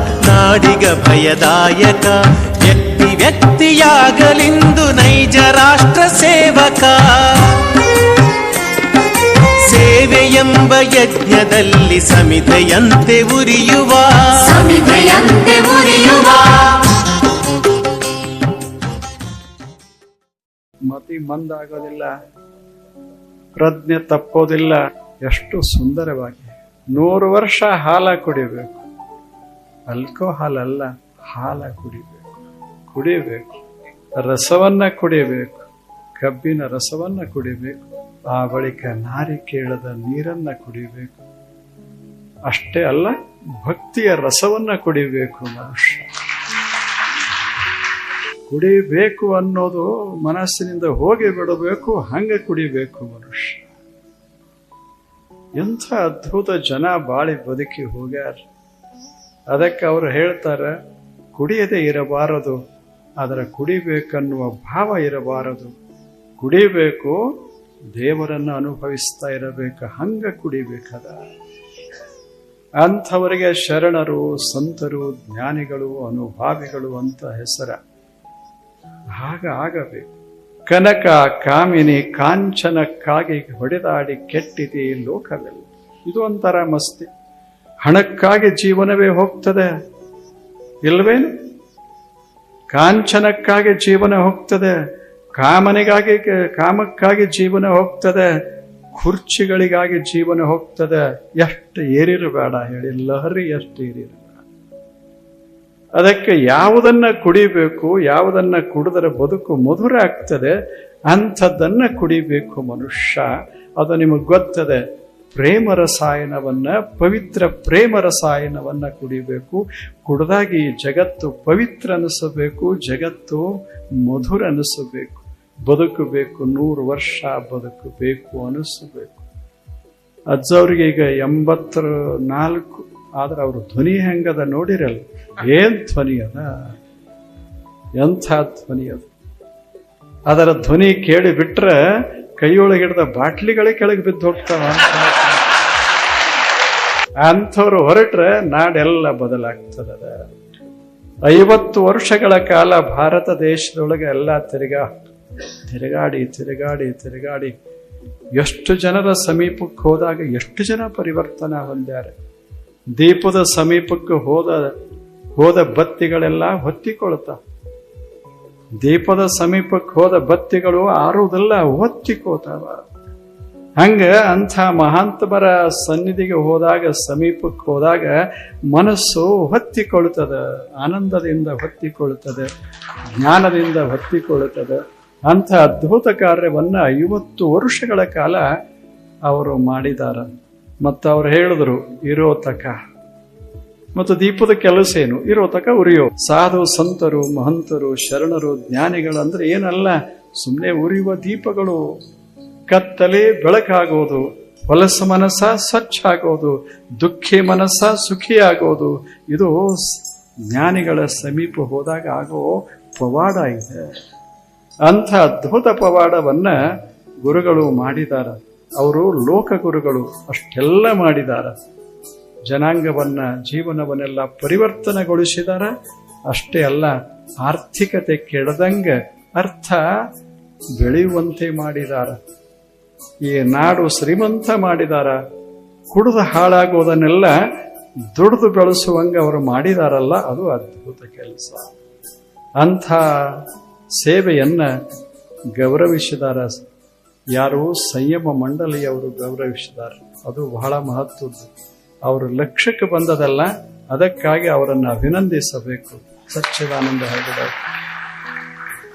ನಾಡಿಗ ಭಯದಾಯಕ ವ್ಯಕ್ತಿಯಾಗಲಿಂದು ನೈಜ ರಾಷ್ಟ್ರ ಸೇವಕ ಸೇವೆಯೆಂಬ ಯಜ್ಞದಲ್ಲಿ ಸಮಿಧೆಯಂತೆ ಉರಿಯುವ ಮತಿ ಮಂದಾಗೋದಿಲ್ಲ, ಪ್ರಜ್ಞೆ ತಪ್ಪೋದಿಲ್ಲ. ಎಷ್ಟು ಸುಂದರವಾಗಿ 100 ವರ್ಷ ಹಾಲ ಕುಡಿಬೇಕು. ಆಲ್ಕೋಹಾಲ್ ಅಲ್ಲ, ಹಾಲ ಕುಡಿಬೇಕು, ರಸವನ್ನ ಕುಡಿಬೇಕು, ಕಬ್ಬಿನ ರಸವನ್ನ ಕುಡಿಬೇಕು. ಆ ಬಳಿಕ ನಾರಿಕೇಳದ ನೀರನ್ನ ಕುಡಿಬೇಕು. ಅಷ್ಟೇ ಅಲ್ಲ, ಭಕ್ತಿಯ ರಸವನ್ನ ಕುಡಿಬೇಕು. ಮನುಷ್ಯ ಕುಡಿಬೇಕು ಅನ್ನೋದು ಮನಸ್ಸಿನಿಂದ ಹೋಗಿ ಬಿಡಬೇಕು, ಹಂಗ ಕುಡಿಬೇಕು ಮನುಷ್ಯ. ಎಂಥ ಅದ್ಭುತ ಜನ ಬಾಳಿ ಬದುಕಿ ಹೋಗ್ಯಾರ. ಅದಕ್ಕೆ ಅವರು ಹೇಳ್ತಾರೆ, ಕುಡಿಯದೆ ಇರಬಾರದು, ಅದರ ಕುಡಿಬೇಕನ್ನುವ ಭಾವ ಇರಬಾರದು. ಕುಡಿಬೇಕು, ದೇವರನ್ನು ಅನುಭವಿಸ್ತಾ ಇರಬೇಕು, ಹಂಗ ಕುಡಿಬೇಕದ. ಅಂಥವರಿಗೆ ಶರಣರು, ಸಂತರು, ಜ್ಞಾನಿಗಳು, ಅನುಭಾವಿಗಳು ಅಂತ ಹೆಸರ. ಹಾಗ ಆಗಬೇಕು. ಕನಕ ಕಾಮಿನಿ ಕಾಂಚನಕ್ಕಾಗಿ ಹೊಡೆದಾಡಿ ಕೆಟ್ಟಿದೆ ಲೋಕವೆಲ್ಲ. ಇದು ಒಂಥರ ಮಸ್ತಿ. ಹಣಕ್ಕಾಗಿ ಜೀವನವೇ ಹೋಗ್ತದೆ ಇಲ್ವೇನು? ಕಾಂಚನಕ್ಕಾಗಿ ಜೀವನ ಹೋಗ್ತದೆ, ಕಾಮಕ್ಕಾಗಿ ಜೀವನ ಹೋಗ್ತದೆ, ಕುರ್ಚಿಗಳಿಗಾಗಿ ಜೀವನ ಹೋಗ್ತದೆ. ಎಷ್ಟು ಏರಿರಬೇಡ ಹೇಳಿ, ಲಹರಿ ಎಷ್ಟು ಏರಿರಬೇಡ. ಅದಕ್ಕೆ ಯಾವುದನ್ನ ಕುಡಿಬೇಕು, ಯಾವುದನ್ನ ಕುಡಿದರೆ ಬದುಕು ಮಧುರ ಆಗ್ತದೆ, ಅಂಥದ್ದನ್ನ ಕುಡಿಬೇಕು ಮನುಷ್ಯ. ಅದು ನಿಮಗೆ ಗೊತ್ತದೆ. ಪ್ರೇಮ ರಸಾಯನವನ್ನ, ಪವಿತ್ರ ಪ್ರೇಮ ರಸಾಯನವನ್ನ ಕುಡಿಬೇಕು. ಕುಡಿದಾಗಿ ಜಗತ್ತು ಪವಿತ್ರ ಅನಿಸಬೇಕು, ಜಗತ್ತು ಮಧುರ ಅನಿಸಬೇಕು, ಬದುಕಬೇಕು, 100 ವರ್ಷ ಬದುಕಬೇಕು ಅನಿಸಬೇಕು. ಅಜ್ಜವ್ರಿಗೆ ಈಗ 84 ಆದ್ರೆ ಅವ್ರ ಧ್ವನಿ ಹೆಂಗದ ನೋಡಿರಲ್ಲ, ಏನ್ ಧ್ವನಿ ಅದ, ಎಂಥ ಧ್ವನಿ ಅದ. ಅದರ ಧ್ವನಿ ಕೇಳಿ ಬಿಟ್ರೆ ಕೈಯೊಳಗಿಡ್ದ ಬಾಟ್ಲಿಗಳೇ ಕೆಳಗೆ ಬಿದ್ದು ಹೋಗ್ತಾವ. ಅಂಥವ್ರು ಹೊರಟ್ರೆ ನಾಡೆಲ್ಲ ಬದಲಾಗ್ತದ. 50 ವರ್ಷಗಳ ಕಾಲ ಭಾರತ ದೇಶದೊಳಗೆ ಎಲ್ಲ ತಿರುಗಾಡಿ ಎಷ್ಟು ಜನರ ಸಮೀಪಕ್ಕೆ ಹೋದಾಗ ಎಷ್ಟು ಜನ ಪರಿವರ್ತನ ಹೊಂದ್ಯಾರೆ. ದೀಪದ ಸಮೀಪಕ್ಕೆ ಹೋದ ಬತ್ತಿಗಳೆಲ್ಲ ಹೊತ್ತಿಕೊಳ್ತಾವ. ದೀಪದ ಸಮೀಪಕ್ಕೆ ಹೋದ ಬತ್ತಿಗಳು ಆರುವುದೆಲ್ಲ ಹೊತ್ತಿಕೋತಾವ. ಹಂಗ ಅಂಥ ಮಹಾಂತಮರ ಸನ್ನಿಧಿಗೆ ಹೋದಾಗ, ಸಮೀಪಕ್ಕೆ ಹೋದಾಗ ಮನಸ್ಸು ಹೊತ್ತಿಕೊಳ್ಳುತ್ತದೆ, ಆನಂದದಿಂದ ಹೊತ್ತಿಕೊಳ್ಳುತ್ತದೆ, ಜ್ಞಾನದಿಂದ ಹೊತ್ತಿಕೊಳ್ಳುತ್ತದೆ. ಅಂಥ ಅದ್ಭುತ ಕಾರ್ಯವನ್ನ 50 ವರ್ಷಗಳ ಕಾಲ ಅವರು ಮಾಡಿದ್ದಾರೆ. ಮತ್ತು ಅವ್ರು ಹೇಳಿದ್ರು, ಇರೋ ತಕ ಮತ್ತು ದೀಪದ ಕೆಲಸ ಏನು, ಇರೋ ತಕ ಉರಿಯೋ. ಸಾಧು ಸಂತರು, ಮಹಂತರು, ಶರಣರು, ಜ್ಞಾನಿಗಳು ಅಂದ್ರೆ ಏನಲ್ಲ, ಸುಮ್ಮನೆ ಉರಿಯುವ ದೀಪಗಳು. ಕತ್ತಲೆ ಬೆಳಕಾಗೋದು, ಹೊಲಸ ಮನಸ್ಸ ಸ್ವಚ್ಛ ಆಗೋದು, ದುಃಖಿ ಮನಸ್ಸ ಸುಖಿ ಆಗೋದು, ಇದು ಜ್ಞಾನಿಗಳ ಸಮೀಪ ಹೋದಾಗ ಆಗೋ ಪವಾಡ ಇದೆ. ಅಂಥ ಅದ್ಭುತ ಪವಾಡವನ್ನ ಗುರುಗಳು ಮಾಡಿದ್ದಾರೆ. ಅವರು ಲೋಕ ಗುರುಗಳು, ಅಷ್ಟೆಲ್ಲ ಮಾಡಿದ್ದಾರೆ. ಜನಾಂಗವನ್ನ, ಜೀವನವನ್ನೆಲ್ಲ ಪರಿವರ್ತನೆಗೊಳಿಸಿದಾರ. ಅಷ್ಟೇ ಅಲ್ಲ, ಆರ್ಥಿಕತೆ ಕೆಡದಂಗ ಅರ್ಥ ಬೆಳೆಯುವಂತೆ ಮಾಡಿದಾರ. ಈ ನಾಡು ಶ್ರೀಮಂತ ಮಾಡಿದಾರ. ಕುಡಿದು ಹಾಳಾಗೋದನ್ನೆಲ್ಲ ದುಡಿದು ಬೆಳೆಸುವಂಗ ಅವರು ಮಾಡಿದಾರಲ್ಲ, ಅದು ಅದ್ಭುತ ಕೆಲಸ. ಅಂಥ ಸೇವೆಯನ್ನ ಗೌರವಿಸಿದಾರ. ಯಾರು ಸಂಯಮ ಮಂಡಳಿಯವರು ಗೌರವಿಸಿದ್ದಾರೆ. ಅದು ಬಹಳ ಮಹತ್ವದ್ದು. ಅವರು ಲಕ್ಷ್ಯಕ್ಕೆ ಬಂದದಲ್ಲ, ಅದಕ್ಕಾಗಿ ಅವರನ್ನು ಅಭಿನಂದಿಸಬೇಕು. ಸಚ್ಚಿದಾನಂದ ಹೇಳಿದರು,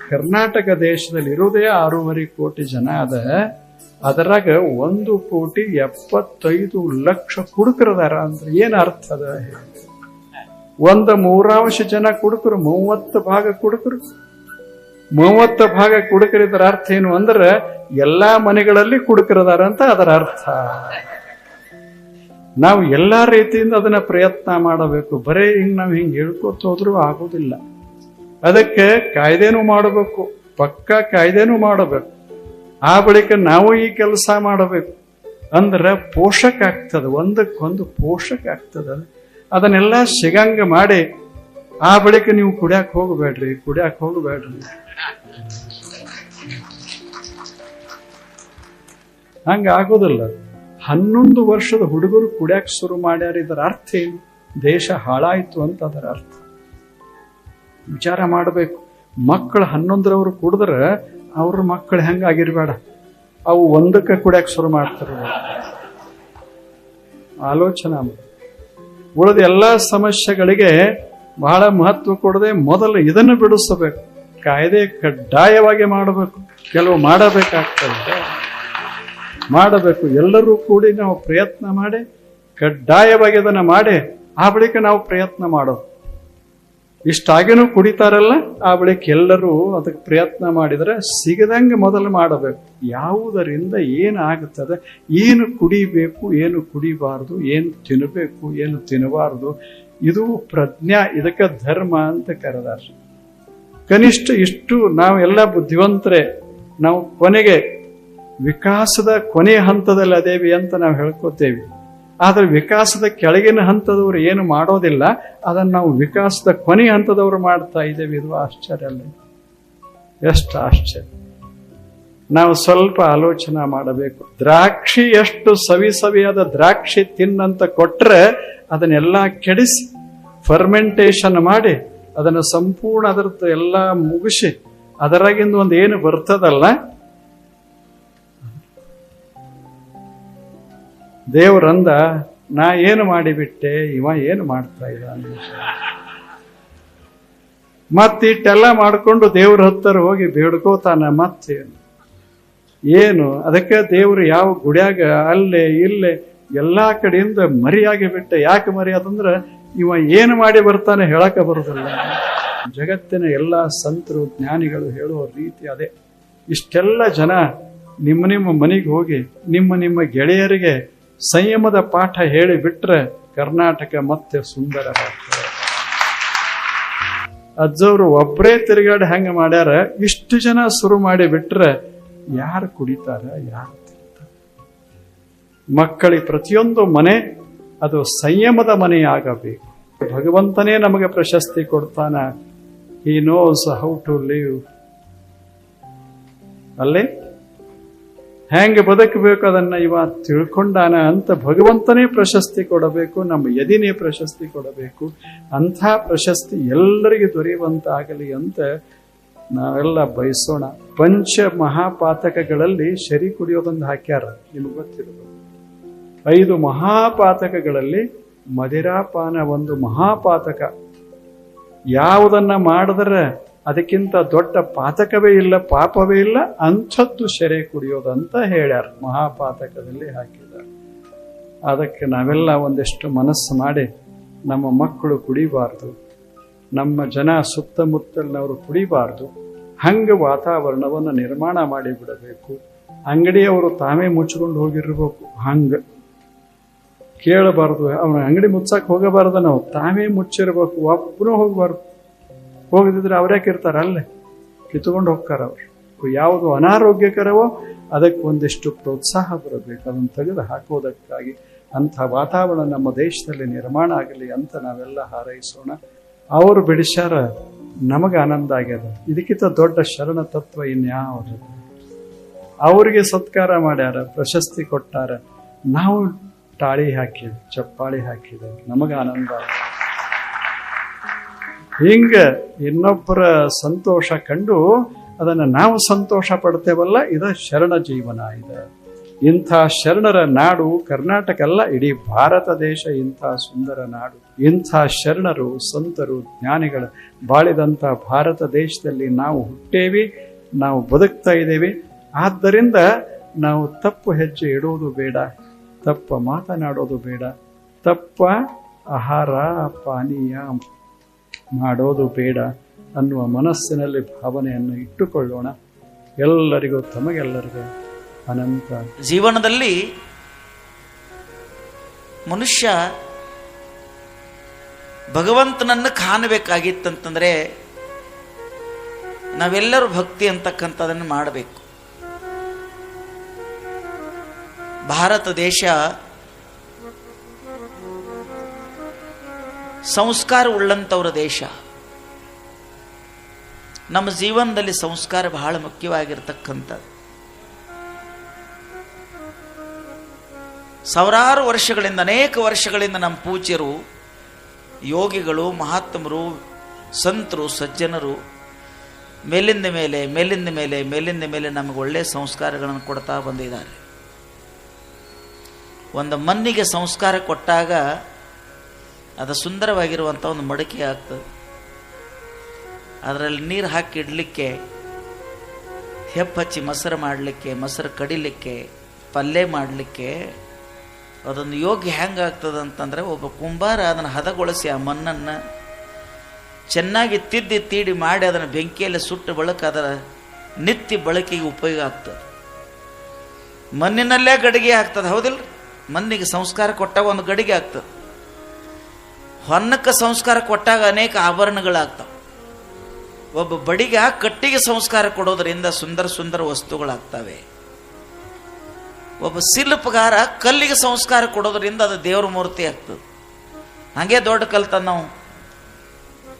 ಕರ್ನಾಟಕ ದೇಶದಲ್ಲಿ ಇರುವುದೇ 6.5 ಕೋಟಿ ಜನ ಅದ. ಅದರಾಗ 1,75,00,000 ಕುಡುಕರದಾರ. ಅಂದ್ರೆ ಏನ್ ಅರ್ಥ ಅದ? 1/3 ಜನ ಕುಡುಕರು, 30 ಭಾಗ ಕುಡುಕರು. 30 ಭಾಗ ಕುಡುಕರಿದ್ರ ಅರ್ಥ ಏನು ಅಂದ್ರೆ ಎಲ್ಲಾ ಮನೆಗಳಲ್ಲಿ ಕುಡುಕರದಾರ ಅಂತ ಅದರ ಅರ್ಥ. ನಾವು ಎಲ್ಲಾ ರೀತಿಯಿಂದ ಅದನ್ನ ಪ್ರಯತ್ನ ಮಾಡಬೇಕು. ಬರೇ ನಾವು ಹಿಂಗ್ ಹೇಳ್ಕೊತ ಹೋದ್ರೂ ಆಗುದಿಲ್ಲ. ಅದಕ್ಕೆ ಕಾಯ್ದೆನೂ ಮಾಡಬೇಕು, ಪಕ್ಕಾ ಕಾಯ್ದೆನೂ ಮಾಡಬೇಕು. ಆ ಬಳಿಕ ನಾವು ಈ ಕೆಲಸ ಮಾಡಬೇಕು. ಅಂದ್ರೆ ಪೋಷಕ ಆಗ್ತದೆ, ಒಂದಕ್ಕೊಂದು ಪೋಷಕ ಆಗ್ತದ. ಅದನ್ನೆಲ್ಲ ಸಿಗಂಗ ಮಾಡಿ ಆ ಬಳಿಕ ನೀವು ಕುಡಿಯಾಕ ಹೋಗಬೇಡ್ರಿ. ಹಂಗ ಆಗೋದಿಲ್ಲ. 11 ವರ್ಷದ ಹುಡುಗರು ಕುಡಿಯಾಕ ಶುರು ಮಾಡ್ಯಾರ. ಇದರ ಅರ್ಥ ಏನು? ದೇಶ ಹಾಳಾಯ್ತು ಅಂತ ಅದರ ಅರ್ಥ. ವಿಚಾರ ಮಾಡಬೇಕು. ಮಕ್ಕಳು 11ರವರು ಕುಡಿದ್ರೆ ಅವ್ರ ಮಕ್ಕಳು ಹೆಂಗಾಗಿರ್ಬೇಡ, ಅವು 1ಕ್ಕೆ ಕುಡಿಯಾಕ ಶುರು ಮಾಡ್ತಾರೆ. ಆಲೋಚನೆ ಉಳಿದ ಎಲ್ಲಾ ಸಮಸ್ಯೆಗಳಿಗೆ ಬಹಳ ಮಹತ್ವ ಕೊಡದೆ ಮೊದಲು ಇದನ್ನು ಬಿಡಿಸಬೇಕು. ಕಾಯ್ದೆ ಕಡ್ಡಾಯವಾಗಿ ಮಾಡಬೇಕು. ಕೆಲವು ಮಾಡಬೇಕು. ಎಲ್ಲರೂ ಕೂಡಿ ನಾವು ಪ್ರಯತ್ನ ಮಾಡಿ ಕಡ್ಡಾಯವಾಗಿ ಅದನ್ನ ಮಾಡಿ ಆ ಬಳಿಕ ನಾವು ಪ್ರಯತ್ನ ಮಾಡೋದು. ಇಷ್ಟಾಗಿನೂ ಕುಡಿತಾರಲ್ಲ, ಆ ಬಳಿಕ ಎಲ್ಲರೂ ಅದಕ್ಕೆ ಪ್ರಯತ್ನ ಮಾಡಿದರೆ ಸಿಗದಂಗೆ ಮೊದಲು ಮಾಡಬೇಕು. ಯಾವುದರಿಂದ ಏನಾಗುತ್ತದೆ, ಏನು ಕುಡಿಬೇಕು, ಏನು ಕುಡಿಬಾರದು, ಏನು ತಿನ್ನಬೇಕು, ಏನು ತಿನ್ನಬಾರದು, ಇದು ಪ್ರಜ್ಞಾ. ಇದಕ್ಕೆ ಧರ್ಮ ಅಂತ ಕರೆದಾರ. ಕನಿಷ್ಠ ಇಷ್ಟು ನಾವೆಲ್ಲ ಬುದ್ಧಿವಂತರೇ. ನಾವು ಕೊನೆಗೆ ವಿಕಾಸದ ಕೊನೆಯ ಹಂತದಲ್ಲಿ ಅದೇವಿ ಅಂತ ನಾವು ಹೇಳ್ಕೊತೇವೆ. ಆದ್ರೆ ವಿಕಾಸದ ಕೆಳಗಿನ ಹಂತದವರು ಏನು ಮಾಡೋದಿಲ್ಲ, ಅದನ್ನು ನಾವು ವಿಕಾಸದ ಕೊನೆಯ ಹಂತದವರು ಮಾಡ್ತಾ ಇದ್ದೇವೆ. ಇದು ಆಶ್ಚರ್ಯ ಅಲ್ಲ? ಎಷ್ಟು ಆಶ್ಚರ್ಯ! ನಾವು ಸ್ವಲ್ಪ ಆಲೋಚನೆ ಮಾಡಬೇಕು. ದ್ರಾಕ್ಷಿ ಎಷ್ಟು ಸವಿಯಾದ ದ್ರಾಕ್ಷಿ ತಿನ್ನಂತ ಕೊಟ್ರೆ ಅದನ್ನೆಲ್ಲ ಕೆಡಿಸಿ ಫರ್ಮೆಂಟೇಶನ್ ಮಾಡಿ ಅದನ್ನು ಸಂಪೂರ್ಣ ಅದರದ್ದು ಎಲ್ಲ ಮುಗಿಸಿ ಅದರಾಗಿಂದ ಒಂದು ಏನು ಬರ್ತದಲ್ಲ, ದೇವರಂದ ನಾ ಏನು ಮಾಡಿಬಿಟ್ಟೆ, ಇವ ಏನು ಮಾಡ್ತಾ ಇದ್ದಾನೆ. ಮತ್ತಿಟ್ಟೆಲ್ಲ ಮಾಡ್ಕೊಂಡು ದೇವ್ರ ಹತ್ತರ ಹೋಗಿ ಬೇಡ್ಕೋತಾನ. ಮತ್ತೇನು ಏನು? ಅದಕ್ಕೆ ದೇವ್ರು ಯಾವ ಗುಡಿಯಾಗ ಅಲ್ಲೇ ಇಲ್ಲೇ ಎಲ್ಲಾ ಕಡೆಯಿಂದ ಮರಿಯಾಗಿ ಬಿಟ್ಟೆ. ಯಾಕೆ ಮರಿಯಾದಂದ್ರೆ ಇವ ಏನು ಮಾಡಿ ಬರ್ತಾನೆ ಹೇಳಕ ಬರುದಿಲ್ಲ. ಜಗತ್ತಿನ ಎಲ್ಲ ಸಂತರು ಜ್ಞಾನಿಗಳು ಹೇಳುವ ರೀತಿ ಅದೇ. ಇಷ್ಟೆಲ್ಲ ಜನ ನಿಮ್ಮ ಮನೆಗೆ ಹೋಗಿ ನಿಮ್ಮ ಗೆಳೆಯರಿಗೆ ಸಂಯಮದ ಪಾಠ ಹೇಳಿಬಿಟ್ರೆ ಕರ್ನಾಟಕ ಮತ್ತೆ ಸುಂದರವಾಗ್ತದೆ. ಅಜ್ಜವರು ಒಬ್ಬರೇ ತಿರುಗಾಡಿ ಹಂಗ ಮಾಡ್ಯಾರ. ಇಷ್ಟು ಜನ ಶುರು ಮಾಡಿ ಬಿಟ್ರೆ ಯಾರು ಕುಡಿತಾರ, ಯಾರು ತಿಂತಾರ? ಮಕ್ಕಳಿಗೆ ಪ್ರತಿಯೊಂದು ಮನೆ ಅದು ಸಂಯಮದ ಮನೆಯಾಗಬೇಕು. ಭಗವಂತನೇ ನಮಗೆ ಪ್ರಶಸ್ತಿ ಕೊಡ್ತಾನ. He knows how to live. ಅಲ್ಲೇ ಹೆಂಗೆ ಬದುಕಬೇಕು ಅದನ್ನ ಇವ ತಿಳ್ಕೊಂಡಾನ ಅಂತ ಭಗವಂತನೇ ಪ್ರಶಸ್ತಿ ಕೊಡಬೇಕು, ನಮ್ಮ ಎದಿನೇ ಪ್ರಶಸ್ತಿ ಕೊಡಬೇಕು. ಅಂಥ ಪ್ರಶಸ್ತಿ ಎಲ್ಲರಿಗೆ ದೊರೆಯುವಂತಾಗಲಿ ಅಂತ ನಾವೆಲ್ಲ ಬಯಸೋಣ. ಪಂಚ ಮಹಾಪಾತಕಗಳಲ್ಲಿ ಶರಿ ಕುಡಿಯೋದೊಂದು ಹಾಕ್ಯಾರ, ನಿಮ್ಗೆ ಗೊತ್ತಿರೋದು. 5 ಮಹಾಪಾತಕಗಳಲ್ಲಿ ಮದಿರಾಪಾನ ಒಂದು ಮಹಾಪಾತಕ. ಯಾವುದನ್ನ ಮಾಡಿದ್ರೆ ಅದಕ್ಕಿಂತ ದೊಡ್ಡ ಪಾತಕವೇ ಇಲ್ಲ, ಪಾಪವೇ ಇಲ್ಲ, ಅಂಥದ್ದು ಶೆರೆ ಕುಡಿಯೋದಂತ ಹೇಳ್ಯಾರ, ಮಹಾಪಾತಕದಲ್ಲಿ ಹಾಕಿದ್ದಾರೆ. ಅದಕ್ಕೆ ನಾವೆಲ್ಲ ಒಂದಿಷ್ಟು ಮನಸ್ಸು ಮಾಡಿ ನಮ್ಮ ಮಕ್ಕಳು ಕುಡಿಬಾರ್ದು, ನಮ್ಮ ಜನ ಸುತ್ತಮುತ್ತಲಿನವರು ಕುಡಿಬಾರ್ದು. ಹಂಗ ವಾತಾವರಣವನ್ನು ನಿರ್ಮಾಣ ಮಾಡಿ ಬಿಡಬೇಕು. ಅಂಗಡಿಯವರು ತಾವೇ ಮುಚ್ಕೊಂಡು ಹೋಗಿರ್ಬೇಕು, ಹಂಗ ಕೇಳಬಾರ್ದು. ಅವನ ಅಂಗಡಿ ಮುಚ್ಚಕ್ ಹೋಗಬಾರ್ದು, ನಾವು ತಾವೇ ಮುಚ್ಚಿರ್ಬೇಕು, ಒಬ್ಬನು ಹೋಗಬಾರ್ದು. ಹೋಗದಿದ್ರೆ ಅವ್ರ್ಯಾಕಿರ್ತಾರ, ಅಲ್ಲೇ ಕಿತ್ಕೊಂಡು ಹೋಗ್ತಾರ. ಅವರು ಯಾವುದು ಅನಾರೋಗ್ಯಕರವೋ ಅದಕ್ಕೆ ಒಂದಿಷ್ಟು ಪ್ರೋತ್ಸಾಹ ಬರಬೇಕು, ಅದನ್ನು ತೆಗೆದು ಹಾಕೋದಕ್ಕಾಗಿ. ಅಂಥ ವಾತಾವರಣ ನಮ್ಮ ದೇಶದಲ್ಲಿ ನಿರ್ಮಾಣ ಆಗಲಿ ಅಂತ ನಾವೆಲ್ಲ ಹಾರೈಸೋಣ. ಅವರು ಬಿಡಿಸ್ಯಾರ, ನಮಗೆ ಆನಂದ ಆಗ್ಯದ. ಇದಕ್ಕಿಂತ ದೊಡ್ಡ ಶರಣ ತತ್ವ ಇನ್ಯಾವುದು? ಅವರಿಗೆ ಸತ್ಕಾರ ಮಾಡ್ಯಾರ, ಪ್ರಶಸ್ತಿ ಕೊಟ್ಟಾರ, ನಾವು ತಾಳಿ ಹಾಕಿದ್ವಿ, ಚಪ್ಪಾಳಿ ಹಾಕಿದ್ದೇವೆ, ನಮಗೆ ಆನಂದ. ಹಿಂಗ ಇನ್ನೊಬ್ಬರ ಸಂತೋಷ ಕಂಡು ಅದನ್ನು ನಾವು ಸಂತೋಷ ಪಡ್ತೇವಲ್ಲ, ಇದು ಶರಣ ಜೀವನ. ಇದೆ ಇಂಥ ಶರಣರ ನಾಡು ಕರ್ನಾಟಕ ಅಲ್ಲ, ಇಡೀ ಭಾರತ ದೇಶ ಇಂಥ ಸುಂದರ ನಾಡು. ಇಂಥ ಶರಣರು, ಸಂತರು, ಜ್ಞಾನಿಗಳು ಬಾಳಿದಂಥ ಭಾರತ ದೇಶದಲ್ಲಿ ನಾವು ಹುಟ್ಟೇವಿ, ನಾವು ಬದುಕ್ತಾ ಇದ್ದೇವೆ. ಆದ್ದರಿಂದ ನಾವು ತಪ್ಪು ಹೆಜ್ಜೆ ಇಡುವುದು ಬೇಡ, ತಪ್ಪ ಮಾತನಾಡೋದು ಬೇಡ, ತಪ್ಪ ಆಹಾರ ಪಾನೀಯ ಮಾಡೋದು ಬೇಡ ಅನ್ನುವ ಮನಸ್ಸಿನಲ್ಲಿ ಭಾವನೆಯನ್ನು ಇಟ್ಟುಕೊಳ್ಳೋಣ. ಎಲ್ಲರಿಗೂ ತಮಗೆಲ್ಲರಿಗೂ ಅನಂತ. ಜೀವನದಲ್ಲಿ ಮನುಷ್ಯ ಭಗವಂತನನ್ನು ಕಾಣಬೇಕಾಗಿತ್ತಂತಂದ್ರೆ ನಾವೆಲ್ಲರೂ ಭಕ್ತಿ ಅಂತಕ್ಕಂಥದನ್ನು ಮಾಡಬೇಕು. ಭಾರತ ದೇಶ ಸಂಸ್ಕಾರ ಉಳ್ಳಂಥವ್ರ ದೇಶ. ನಮ್ಮ ಜೀವನದಲ್ಲಿ ಸಂಸ್ಕಾರ ಬಹಳ ಮುಖ್ಯವಾಗಿರ್ತಕ್ಕಂಥದ್ದು. ಸಾವಿರಾರು ವರ್ಷಗಳಿಂದ, ಅನೇಕ ವರ್ಷಗಳಿಂದ ನಮ್ಮ ಪೂಜ್ಯರು, ಯೋಗಿಗಳು, ಮಹಾತ್ಮರು, ಸಂತರು, ಸಜ್ಜನರು ಮೇಲಿಂದ ಮೇಲೆ ಮೇಲಿಂದ ಮೇಲೆ ಮೇಲಿಂದ ಮೇಲೆ ನಮಗೆ ಒಳ್ಳೆಯ ಸಂಸ್ಕಾರಗಳನ್ನು ಕೊಡ್ತಾ ಬಂದಿದ್ದಾರೆ. ಒಂದು ಮಣ್ಣಿಗೆ ಸಂಸ್ಕಾರ ಕೊಟ್ಟಾಗ ಅದು ಸುಂದರವಾಗಿರುವಂಥ ಒಂದು ಮಡಿಕೆ ಆಗ್ತದೆ. ಅದರಲ್ಲಿ ನೀರು ಹಾಕಿ ಇಡಲಿಕ್ಕೆ, ಹೆಪ್ಪಚ್ಚಿ ಮೊಸರು ಮಾಡಲಿಕ್ಕೆ, ಮೊಸರು ಕಡಿಲಿಕ್ಕೆ, ಪಲ್ಯ ಮಾಡಲಿಕ್ಕೆ ಅದೊಂದು ಯೋಗ್ಯ ಹೆಂಗಾಗ್ತದೆ ಅಂತಂದರೆ, ಒಬ್ಬ ಕುಂಬಾರ ಅದನ್ನು ಹದಗೊಳಿಸಿ ಆ ಮಣ್ಣನ್ನು ಚೆನ್ನಾಗಿ ತಿದ್ದಿ ತೀಡಿ ಮಾಡಿ ಅದನ್ನು ಬೆಂಕಿಯಲ್ಲಿ ಸುಟ್ಟು ಬಳಕ ಅದರ ನಿತ್ಯ ಬಳಕೆಗೆ ಉಪಯೋಗ ಆಗ್ತದೆ. ಮಣ್ಣಿನಲ್ಲೇ ಗಡಿಗೆ ಆಗ್ತದೆ, ಹೌದಿಲ್ಲ? ಮಣ್ಣಿಗೆ ಸಂಸ್ಕಾರ ಕೊಟ್ಟಾಗ ಒಂದು ಗಡಿಗೆ ಆಗ್ತದೆ. ಹೊನ್ನಕ್ಕೆ ಸಂಸ್ಕಾರ ಕೊಟ್ಟಾಗ ಅನೇಕ ಆಭರಣಗಳಾಗ್ತವೆ. ಒಬ್ಬ ಬಡಿಗ ಕಟ್ಟಿಗೆ ಸಂಸ್ಕಾರ ಕೊಡೋದ್ರಿಂದ ಸುಂದರ ಸುಂದರ ವಸ್ತುಗಳಾಗ್ತವೆ. ಒಬ್ಬ ಶಿಲ್ಪಗಾರ ಕಲ್ಲಿಗೆ ಸಂಸ್ಕಾರ ಕೊಡೋದ್ರಿಂದ ಅದು ದೇವರ ಮೂರ್ತಿ ಆಗ್ತದೆ. ಹಾಗೆ ದೊಡ್ಡ ಕಲ್ಲು ತಂದು ನಾವು,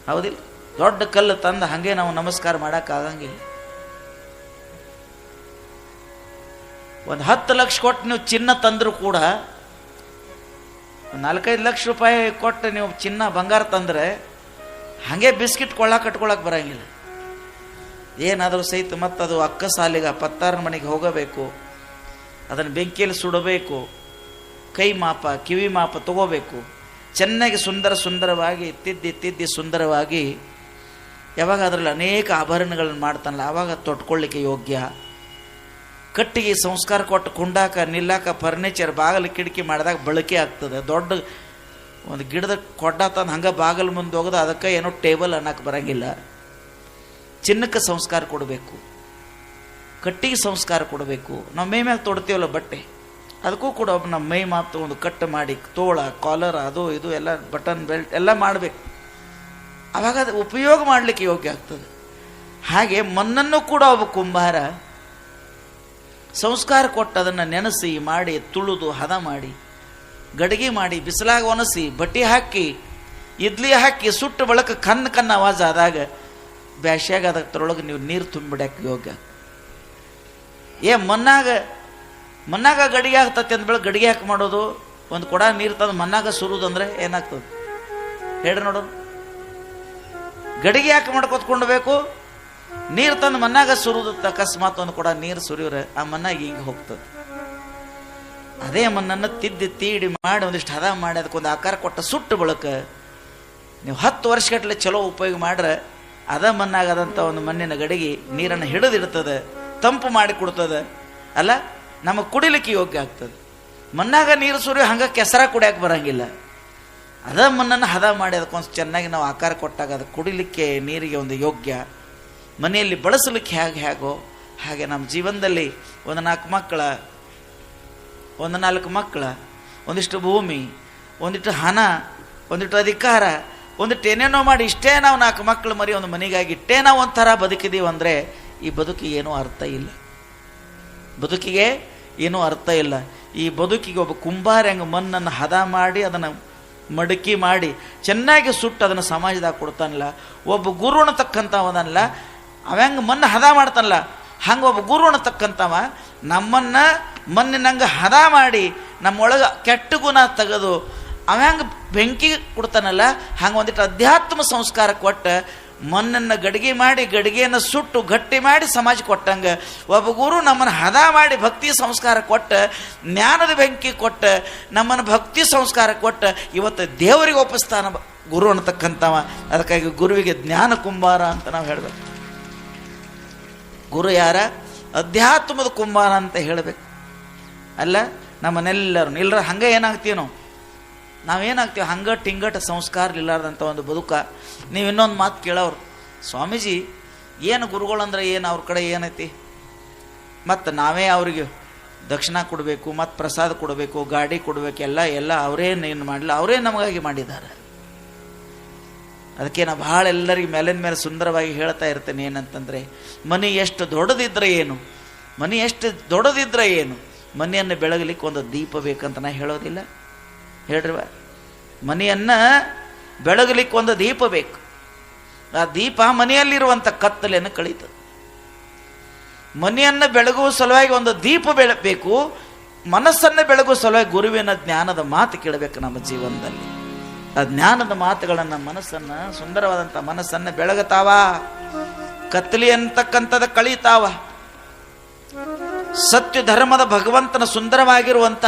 ಹೌದಿಲ್ಲ? ದೊಡ್ಡ ಕಲ್ಲು ತಂದು ಹಾಗೆ ನಾವು ನಮಸ್ಕಾರ ಮಾಡೋಕ್ಕಾಗಂಗಿಲ್ಲ. ಒಂದು 10 ಲಕ್ಷ ಕೊಟ್ಟು ನೀವು ಚಿನ್ನ ತಂದರೂ ಕೂಡ, 4-5 ಲಕ್ಷ ರೂಪಾಯಿ ಕೊಟ್ಟು ನೀವು ಚಿನ್ನ ಬಂಗಾರ ತಂದರೆ ಹಾಗೆ ಬಿಸ್ಕಿಟ್ ಕಟ್ಕೊಳಕ್ಕೆ ಬರೋಂಗಿಲ್ಲ. ಏನಾದರೂ ಸಹಿತ ಮತ್ತು ಅದು ಅಕ್ಕ ಸಾಲಿಗೆ ಪತ್ತಾರನ ಮನೆಗೆ ಹೋಗಬೇಕು, ಅದನ್ನು ಬೆಂಕಿಯಲ್ಲಿ ಸುಡಬೇಕು, ಕೈ ಮಾಪ ಕಿವಿ ಮಾಪ ತಗೋಬೇಕು, ಚೆನ್ನಾಗಿ ಸುಂದರವಾಗಿ ತಿದ್ದಿ ಸುಂದರವಾಗಿ ಯಾವಾಗ ಅದರಲ್ಲಿ ಅನೇಕ ಆಭರಣಗಳನ್ನು ಮಾಡ್ತಾನಲ್ಲ ಆವಾಗ ತೊಟ್ಕೊಳ್ಳಿಕ್ಕೆ ಯೋಗ್ಯ. ಕಟ್ಟಿಗೆ ಸಂಸ್ಕಾರ ಕೊಟ್ಟು ಕುಂಡಾಕ ನಿಲ್ಲಾಕ ಫರ್ನಿಚರ್ ಬಾಗಿಲು ಕಿಟಕಿ ಮಾಡಿದಾಗ ಬಳಕೆ ಆಗ್ತದೆ. ದೊಡ್ಡ ಒಂದು ಗಿಡದ ಕೊಡ್ಡ ತಂದು ಹಂಗೆ ಬಾಗಿಲು ಮುಂದೆ ಹೋಗೋದು, ಅದಕ್ಕೆ ಏನೋ ಟೇಬಲ್ ಅನ್ನಕ್ಕೆ ಬರೋಂಗಿಲ್ಲ. ಚಿನ್ನಕ್ಕೆ ಸಂಸ್ಕಾರ ಕೊಡಬೇಕು, ಕಟ್ಟಿಗೆ ಸಂಸ್ಕಾರ ಕೊಡಬೇಕು. ನಾವು ಮ್ಯಾಗ ತೊಡ್ತೀವಲ್ಲ ಬಟ್ಟೆ, ಅದಕ್ಕೂ ಕೂಡ ಒಬ್ಬ ನಮ್ಮ ಮೈ ಮಾಪ್ ತಗೊಂಡು ಕಟ್ ಮಾಡಿ ತೋಳ ಕಾಲರ್ ಅದು ಇದು ಎಲ್ಲ ಬಟನ್ ಬೆಲ್ಟ್ ಎಲ್ಲ ಮಾಡಬೇಕು. ಆವಾಗ ಅದು ಉಪಯೋಗ ಮಾಡಲಿಕ್ಕೆ ಯೋಗ್ಯ ಆಗ್ತದೆ. ಹಾಗೆ ಮಣ್ಣನ್ನು ಕೂಡ ಒಬ್ಬ ಕುಂಬಾರ ಸಂಸ್ಕಾರ ಕೊಟ್ಟು ಅದನ್ನು ನೆನೆಸಿ ಮಾಡಿ ತುಳಿದು ಹದ ಮಾಡಿ ಗಡಿಗೆ ಮಾಡಿ ಬಿಸಿಲಾಗ ಒಣಸಿ ಬಟ್ಟೆ ಹಾಕಿ ಇಡ್ಲಿ ಹಾಕಿ ಸುಟ್ಟು ಬಳಕ ಕನ್ನ ಆವಾಜ್ ಆದಾಗ ಬ್ಯಾಸ್ಯಾಗ ಅದರೊಳಗೆ ನೀವು ನೀರು ತುಂಬಿಡಕ್ಕೆ ಯೋಗ್ಯ. ಮಣ್ಣಾಗ ಗಡಿಗೆ ಆಗ್ತತಿ ಅಂದ್ಬೇಳೆ ಗಡಿಗೆ ಹಾಕಿ ಮಾಡೋದು, ಒಂದು ಕೊಡ ನೀರು ತಂದು ಮಣ್ಣಾಗ ಸುರುದಂದ್ರೆ ಏನಾಗ್ತದೆ ಹೇಳ್ರಿ ನೋಡೋದು. ಗಡಿಗೆ ಹಾಕಿ ಮಾಡ್ಕೊತ್ಕೊಂಡ್ಬೇಕು, ನೀರು ತಂದು ಮಣ್ಣಾಗ ಸುರುದು ಅಕಸ್ಮಾತ್ ಒಂದು ಕೊಡ ನೀರು ಸುರಿಯೋರೆ ಆ ಮಣ್ಣಾಗ ಹಿಂಗೆ ಹೋಗ್ತದೆ. ಅದೇ ಮಣ್ಣನ್ನು ತಿದ್ದಿ ತೀಡಿ ಮಾಡಿ ಒಂದಿಷ್ಟು ಹದ ಮಾಡಿ ಅದಕ್ಕೊಂದು ಆಕಾರ ಕೊಟ್ಟ ಸುಟ್ಟು ಬಳಕ ನೀವು 10 ವರ್ಷಗಟ್ಟಲೆ ಚಲೋ ಉಪಯೋಗ ಮಾಡ್ರೆ ಅದ ಮಣ್ಣಾಗದಂಥ ಒಂದು ಮಣ್ಣಿನ ಗಡಿಗೆ ನೀರನ್ನು ಹಿಡಿದಿಡ್ತದೆ, ತಂಪು ಮಾಡಿ ಕೊಡ್ತದೆ, ಅಲ್ಲ ನಮಗೆ ಕುಡಿಲಿಕ್ಕೆ ಯೋಗ್ಯ ಆಗ್ತದೆ. ಮಣ್ಣಾಗ ನೀರು ಸುರಿಯೋ ಹಂಗೆ ಕೆಸರ ಕುಡಿಯಕ್ಕೆ ಬರಂಗಿಲ್ಲ. ಅದ ಮಣ್ಣನ್ನು ಹದ ಮಾಡಿ ಅದಕ್ಕೊಂದು ಚೆನ್ನಾಗಿ ನಾವು ಆಕಾರ ಕೊಟ್ಟಾಗ ಅದು ಕುಡಿಲಿಕ್ಕೆ ನೀರಿಗೆ ಒಂದು ಯೋಗ್ಯ, ಮನೆಯಲ್ಲಿ ಬಳಸಲಿಕ್ಕೆ ಹೇಗೋ ಹಾಗೆ ನಮ್ಮ ಜೀವನದಲ್ಲಿ ಒಂದು 4 ಮಕ್ಕಳ ಒಂದಿಷ್ಟು ಭೂಮಿ, ಒಂದಿಷ್ಟು ಹಣ, ಒಂದಿಟ್ಟು ಅಧಿಕಾರ, ಒಂದಿಟ್ಟು ಏನೇನೋ ಮಾಡಿ ಇಷ್ಟೇ ನಾವು 4 ಮಕ್ಕಳು ಮರಿ ಒಂದು ಮನೆಗಾಗಿ ಇಷ್ಟೇ ನಾವು ಒಂಥರ ಬದುಕಿದೀವಿ ಅಂದರೆ ಈ ಬದುಕಿಗೆ ಏನೂ ಅರ್ಥ ಇಲ್ಲ. ಬದುಕಿಗೆ ಏನೂ ಅರ್ಥ ಇಲ್ಲ. ಈ ಬದುಕಿಗೆ ಒಬ್ಬ ಕುಂಬಾರ ಹೆಂಗೆ ಮಣ್ಣನ್ನು ಹದ ಮಾಡಿ ಅದನ್ನು ಮಡಕಿ ಮಾಡಿ ಚೆನ್ನಾಗಿ ಸುಟ್ಟು ಅದನ್ನು ಸಮಾಜದಾಗ ಕೊಡ್ತಾನಲ್ಲ, ಒಬ್ಬ ಗುರು ಅನ್ನತಕ್ಕಂಥವನಲ್ಲ ಅವಂಗೆ ಮಣ್ಣು ಹದ ಮಾಡ್ತಾನಲ್ಲ, ಹಂಗೆ ಒಬ್ಬ ಗುರು ಅನ್ನತಕ್ಕಂಥವ ನಮ್ಮನ್ನು ಮಣ್ಣಿನಂಗೆ ಹದ ಮಾಡಿ ನಮ್ಮೊಳಗೆ ಕೆಟ್ಟ ಗುಣ ತೆಗೆದು ಅವಂಗೆ ಬೆಂಕಿ ಕೊಡ್ತಾನಲ್ಲ, ಹಂಗೆ ಒಂದಿಟ್ಟು ಅಧ್ಯಾತ್ಮ ಸಂಸ್ಕಾರ ಕೊಟ್ಟು ಮಣ್ಣನ್ನು ಗಡಿಗೆ ಮಾಡಿ ಗಡಿಗೆಯನ್ನು ಸುಟ್ಟು ಗಟ್ಟಿ ಮಾಡಿ ಸಮಾಜ ಕೊಟ್ಟಂಗೆ ಒಬ್ಬ ಗುರು ನಮ್ಮನ್ನು ಹದ ಮಾಡಿ ಭಕ್ತಿ ಸಂಸ್ಕಾರ ಕೊಟ್ಟು ಜ್ಞಾನದ ಬೆಂಕಿ ಕೊಟ್ಟು ನಮ್ಮನ್ನು ಭಕ್ತಿ ಸಂಸ್ಕಾರ ಕೊಟ್ಟು ಇವತ್ತು ದೇವರಿಗೆ ಒಪ್ಪಿಸ್ತಾನ ಗುರು ಅನ್ನತಕ್ಕಂಥವ. ಅದಕ್ಕಾಗಿ ಗುರುವಿಗೆ ಜ್ಞಾನ ಕುಂಬಾರ ಅಂತ ನಾವು ಹೇಳಬೇಕು. ಗುರು ಯಾರ? ಅಧ್ಯಾತ್ಮದ ಕುಂಬಾರ ಅಂತ ಹೇಳಬೇಕು. ಅಲ್ಲ ನಮ್ಮನ್ನೆಲ್ಲರೂ ಇಲ್ಲರ ಹಂಗೆ ಏನಾಗ್ತೀವಿ ನಾವೇನಾಗ್ತೀವಿ ಹಂಗ ಟಿಂಗಟ ಸಂಸ್ಕಾರ ಇಲ್ಲಾರ್ದಂಥ ಒಂದು ಬದುಕ. ನೀವು ಇನ್ನೊಂದು ಮಾತು ಕೇಳೋರು, ಸ್ವಾಮೀಜಿ ಏನು ಗುರುಗಳಂದ್ರೆ ಏನು ಅವ್ರ ಕಡೆ ಏನೈತಿ, ಮತ್ತು ನಾವೇ ಅವ್ರಿಗೆ ದಕ್ಷಿಣ ಕೊಡಬೇಕು, ಮತ್ತು ಪ್ರಸಾದ ಕೊಡಬೇಕು, ಗಾಡಿ ಕೊಡಬೇಕು, ಎಲ್ಲ ಅವರೇನೇನು ಮಾಡಲಿಲ್ಲ, ಅವರೇ ನಮಗಾಗಿ ಮಾಡಿದ್ದಾರೆ. ಅದಕ್ಕೆ ನಾನು ಭಾಳ ಎಲ್ಲರಿಗೆ ಮೇಲಿನ ಮೇಲೆ ಸುಂದರವಾಗಿ ಹೇಳ್ತಾ ಇರ್ತೇನೆ ಏನಂತಂದರೆ, ಮನೆ ಎಷ್ಟು ದೊಡ್ಡದಿದ್ರೆ ಏನು, ಮನೆ ಎಷ್ಟು ದೊಡ್ಡದಿದ್ರೆ ಏನು, ಮನೆಯನ್ನು ಬೆಳಗಲಿಕ್ಕೆ ಒಂದು ದೀಪ ಬೇಕಂತ ನಾ ಹೇಳೋದಿಲ್ಲ. ಹೇಳ್ರಿವ, ಮನೆಯನ್ನು ಬೆಳಗಲಿಕ್ಕೆ ಒಂದು ದೀಪ ಬೇಕು. ಆ ದೀಪ ಮನೆಯಲ್ಲಿರುವಂಥ ಕತ್ತಲೆಯನ್ನು ಕಳೀತದೆ. ಮನೆಯನ್ನು ಬೆಳಗುವ ಸಲುವಾಗಿ ಒಂದು ದೀಪ ಬೇಕು, ಮನಸ್ಸನ್ನು ಬೆಳಗುವ ಸಲುವಾಗಿ ಗುರುವಿನ ಜ್ಞಾನದ ಮಾತು ಕೇಳಬೇಕು. ನಮ್ಮ ಜೀವನದಲ್ಲಿ ಆ ಜ್ಞಾನದ ಮಾತುಗಳನ್ನು ಮನಸ್ಸನ್ನು ಸುಂದರವಾದಂಥ ಮನಸ್ಸನ್ನು ಬೆಳಗತಾವ, ಕತ್ತಲಿ ಅಂತಕ್ಕಂಥದ್ದು ಕಳೀತಾವ. ಸತ್ಯ ಧರ್ಮದ ಭಗವಂತನ ಸುಂದರವಾಗಿರುವಂಥ